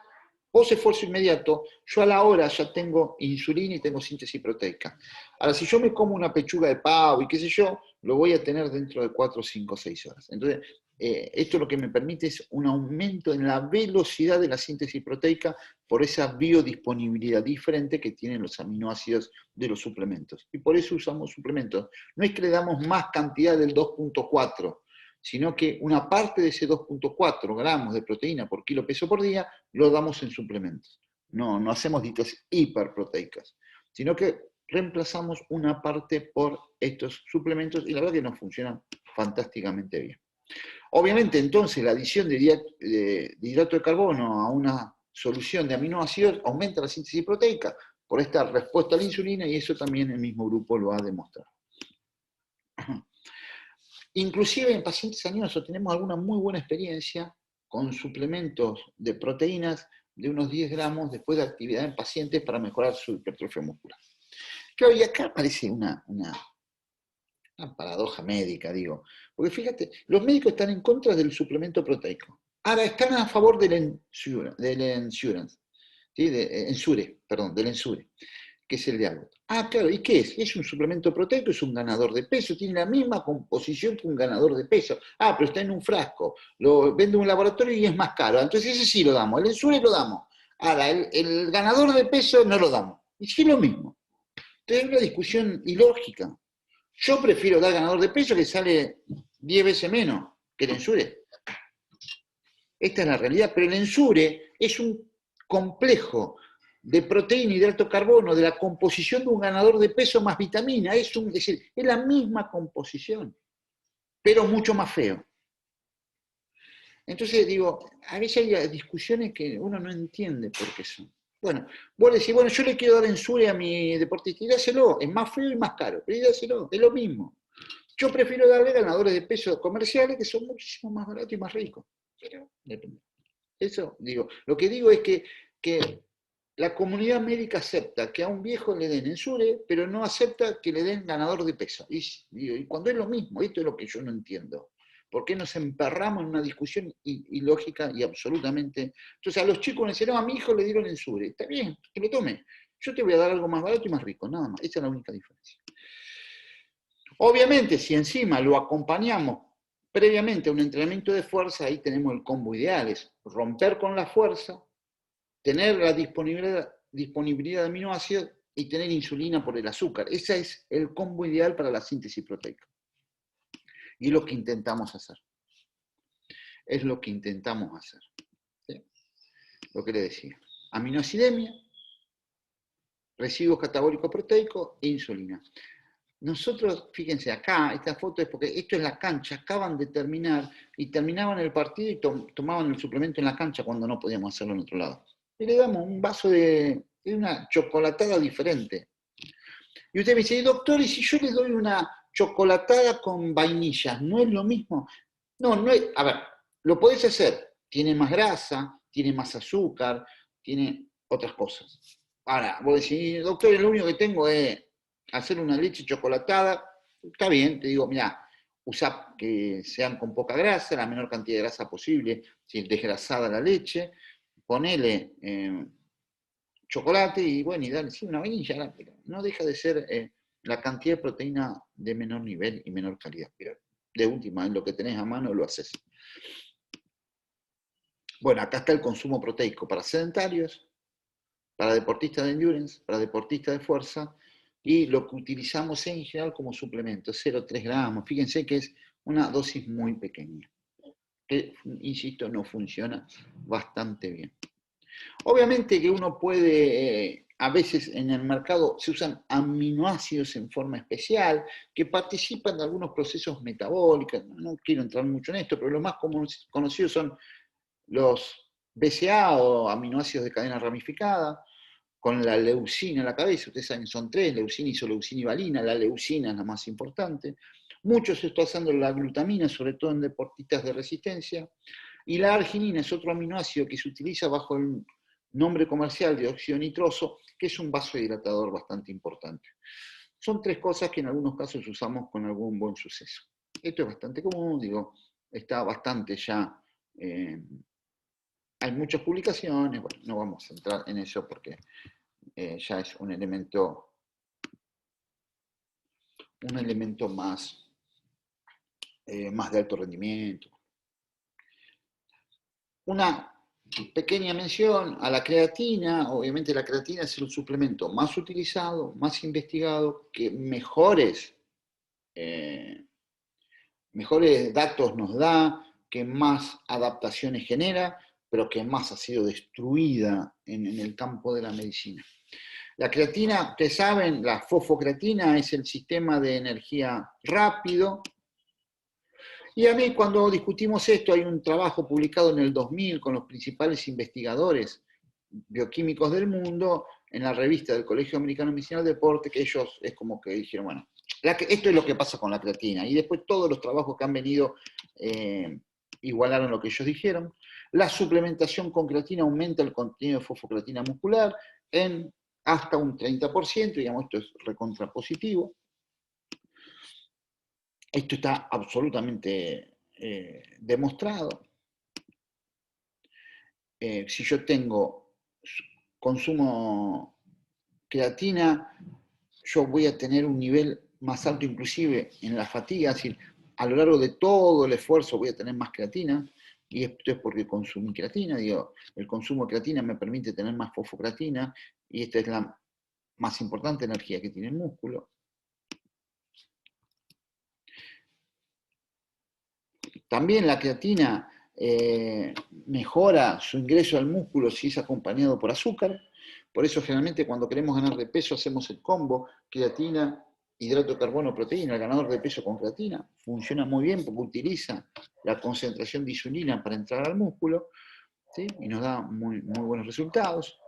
post esfuerzo inmediato, yo a la hora ya tengo insulina y tengo síntesis proteica. Ahora, si yo me como una pechuga de pavo y qué sé yo, lo voy a tener dentro de 4, 5, 6 horas. Entonces, esto lo que me permite es un aumento en la velocidad de la síntesis proteica por esa biodisponibilidad diferente que tienen los aminoácidos de los suplementos. Y por eso usamos suplementos. No es que le damos más cantidad del 2.4, sino que una parte de ese 2.4 gramos de proteína por kilo peso por día lo damos en suplementos. No hacemos dietas hiperproteicas, sino que reemplazamos una parte por estos suplementos y la verdad que nos funcionan fantásticamente bien. Obviamente entonces la adición de hidrato de carbono a una solución de aminoácidos aumenta la síntesis proteica por esta respuesta a la insulina y eso también el mismo grupo lo ha demostrado. Inclusive en pacientes añosos tenemos alguna muy buena experiencia con suplementos de proteínas de unos 10 gramos después de actividad en pacientes para mejorar su hipertrofia muscular. Claro, y acá aparece una paradoja médica, digo. Porque fíjate, los médicos están en contra del suplemento proteico. Ahora están a favor del Ensure, ¿sí? Del Ensure, que es el de agua. Ah, claro, ¿y qué es? Es un suplemento proteico, es un ganador de peso, tiene la misma composición que un ganador de peso. Ah, pero está en un frasco, lo vende un laboratorio y es más caro. Entonces ese sí lo damos, el Ensure lo damos. Ahora, el ganador de peso no lo damos. Y sí es lo mismo. Entonces es una discusión ilógica. Yo prefiero dar ganador de peso que sale 10 veces menos que el Ensure. Esta es la realidad, pero el Ensure es un complejo de proteína y de alto carbono, de la composición de un ganador de peso más vitamina. Es decir, es la misma composición, pero mucho más feo. Entonces digo, a veces hay discusiones que uno no entiende por qué son. Bueno, vos decís, bueno, yo le quiero dar Ensure a mi deportista, y dáselo, es más feo y más caro, pero dáselo, es lo mismo. Yo prefiero darle ganadores de peso comerciales que son muchísimo más baratos y más ricos. Pero depende. Eso digo. Lo que digo es que la comunidad médica acepta que a un viejo le den Ensure, pero no acepta que le den ganador de peso. Y cuando es lo mismo, esto es lo que yo no entiendo. ¿Por qué nos emperramos en una discusión ilógica y absolutamente? Entonces a los chicos les dicen, no, a mi hijo le dieron Ensure. Está bien, que lo tome. Yo te voy a dar algo más barato y más rico, nada más. Esa es la única diferencia. Obviamente, si encima lo acompañamos previamente a un entrenamiento de fuerza, ahí tenemos el combo ideal, es romper con la fuerza, tener la disponibilidad de aminoácidos y tener insulina por el azúcar. Ese es el combo ideal para la síntesis proteica. Y es lo que intentamos hacer. Es lo que intentamos hacer. ¿Sí? Lo que le decía. Aminoacidemia, residuos catabólicos proteicos e insulina. Nosotros, fíjense acá, esta foto es porque esto es la cancha, acaban de terminar y terminaban el partido y tomaban el suplemento en la cancha cuando no podíamos hacerlo en otro lado. Y le damos un vaso de una chocolatada diferente. Y usted me dice, doctor, ¿y si yo le doy una chocolatada con vainilla, no es lo mismo? No, no es, a ver, lo podés hacer, tiene más grasa, tiene más azúcar, tiene otras cosas. Ahora, vos decís, doctor, lo único que tengo es hacer una leche chocolatada, está bien, te digo, mira, usa que sean con poca grasa, la menor cantidad de grasa posible, si es desgrasada la leche, ponele chocolate y bueno, y dale, sí, una vainilla, no deja de ser la cantidad de proteína de menor nivel y menor calidad, pero de última, en lo que tenés a mano lo haces. Bueno, acá está el consumo proteico para sedentarios, para deportistas de endurance, para deportistas de fuerza, y lo que utilizamos en general como suplemento, 0,3 gramos. Fíjense que es una dosis muy pequeña, que, insisto, no funciona bastante bien. Obviamente que uno puede, a veces en el mercado se usan aminoácidos en forma especial, que participan de algunos procesos metabólicos, no quiero entrar mucho en esto, pero los más conocidos son los BCA o aminoácidos de cadena ramificada, con la leucina en la cabeza, ustedes saben que son tres, leucina, isoleucina y valina, la leucina es la más importante. Mucho se está usando la glutamina, sobre todo en deportistas de resistencia, y la arginina es otro aminoácido que se utiliza bajo el nombre comercial de óxido nitroso, que es un vasodilatador bastante importante. Son tres cosas que en algunos casos usamos con algún buen suceso. Esto es bastante común, digo, está bastante ya, hay muchas publicaciones, bueno, no vamos a entrar en eso porque ya es un elemento más, más de alto rendimiento. Una pequeña mención a la creatina. Obviamente la creatina es el suplemento más utilizado, más investigado, que mejores datos nos da, que más adaptaciones genera, pero que más ha sido destruida en el campo de la medicina. La creatina, ustedes saben, la fosfocreatina es el sistema de energía rápido. Y a mí cuando discutimos esto, hay un trabajo publicado en el 2000 con los principales investigadores bioquímicos del mundo en la revista del Colegio Americano de Medicina del Deporte, que ellos es como que dijeron, bueno, esto es lo que pasa con la creatina. Y después todos los trabajos que han venido igualaron lo que ellos dijeron. La suplementación con creatina aumenta el contenido de fosfocreatina muscular en hasta un 30%, digamos, esto es recontrapositivo. Esto está absolutamente demostrado. Si yo consumo creatina, yo voy a tener un nivel más alto inclusive en la fatiga, es decir, a lo largo de todo el esfuerzo voy a tener más creatina, y esto es porque consumí creatina, digo, el consumo de creatina me permite tener más fosfocreatina, y esta es la más importante energía que tiene el músculo. También la creatina mejora su ingreso al músculo si es acompañado por azúcar. Por eso generalmente cuando queremos ganar de peso hacemos el combo creatina, hidrato de carbono, proteína. El ganador de peso con creatina funciona muy bien porque utiliza la concentración de insulina para entrar al músculo, ¿sí? Y nos da muy, muy buenos resultados.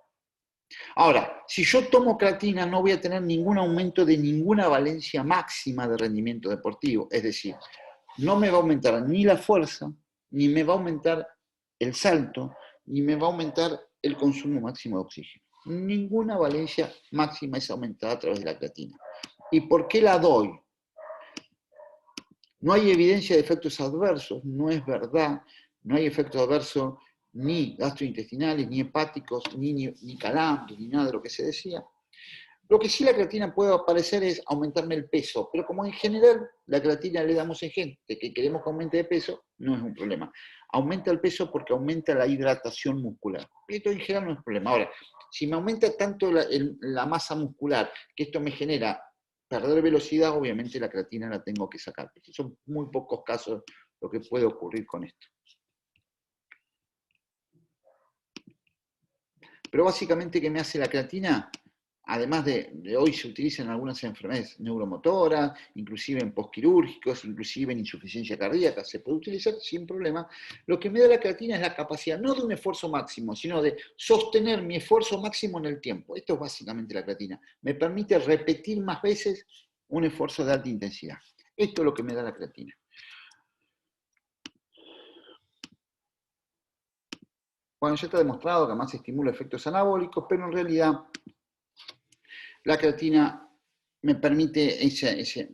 Ahora, si yo tomo creatina no voy a tener ningún aumento de ninguna valencia máxima de rendimiento deportivo. Es decir, no me va a aumentar ni la fuerza, ni me va a aumentar el salto, ni me va a aumentar el consumo máximo de oxígeno. Ninguna valencia máxima es aumentada a través de la creatina. ¿Y por qué la doy? No hay evidencia de efectos adversos, no es verdad, no hay efectos adversos ni gastrointestinales, ni hepáticos, ni calambres, ni nada de lo que se decía. Lo que sí la creatina puede aparecer es aumentarme el peso, pero como en general la creatina le damos en gente que queremos que aumente de peso, no es un problema. Aumenta el peso porque aumenta la hidratación muscular. Esto en general no es un problema. Ahora, si me aumenta tanto la masa muscular que esto me genera perder velocidad, obviamente la creatina la tengo que sacar. Son muy pocos casos lo que puede ocurrir con esto. Pero básicamente, ¿qué me hace la creatina? Además de hoy se utiliza en algunas enfermedades neuromotoras, inclusive en postquirúrgicos, inclusive en insuficiencia cardíaca, se puede utilizar sin problema. Lo que me da la creatina es la capacidad, no de un esfuerzo máximo, sino de sostener mi esfuerzo máximo en el tiempo. Esto es básicamente la creatina. Me permite repetir más veces un esfuerzo de alta intensidad. Esto es lo que me da la creatina. Bueno, ya está demostrado que además estimula efectos anabólicos, pero en realidad la creatina me permite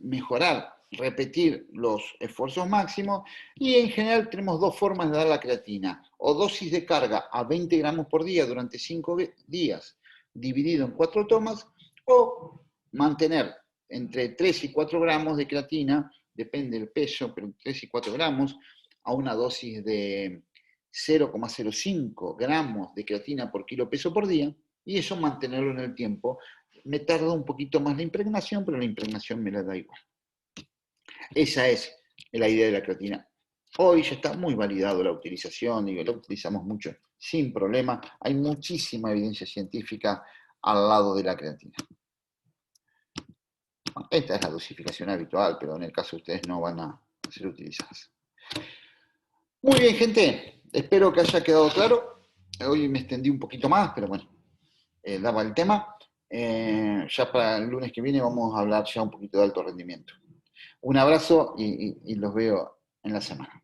mejorar, repetir los esfuerzos máximos y en general tenemos dos formas de dar la creatina. O dosis de carga a 20 gramos por día durante 5 días, dividido en 4 tomas, o mantener entre 3 y 4 gramos de creatina, depende del peso, pero 3 y 4 gramos, a una dosis de 0,05 gramos de creatina por kilo peso por día, y eso mantenerlo en el tiempo. Me tarda un poquito más la impregnación, pero la impregnación me la da igual. Esa es la idea de la creatina. Hoy ya está muy validado la utilización, digo, la utilizamos mucho sin problema. Hay muchísima evidencia científica al lado de la creatina. Esta es la dosificación habitual, pero en el caso de ustedes no van a ser utilizadas. Muy bien, gente. Espero que haya quedado claro. Hoy me extendí un poquito más, pero bueno, daba el tema. Ya para el lunes que viene vamos a hablar ya un poquito de alto rendimiento. Un abrazo y los veo en la semana.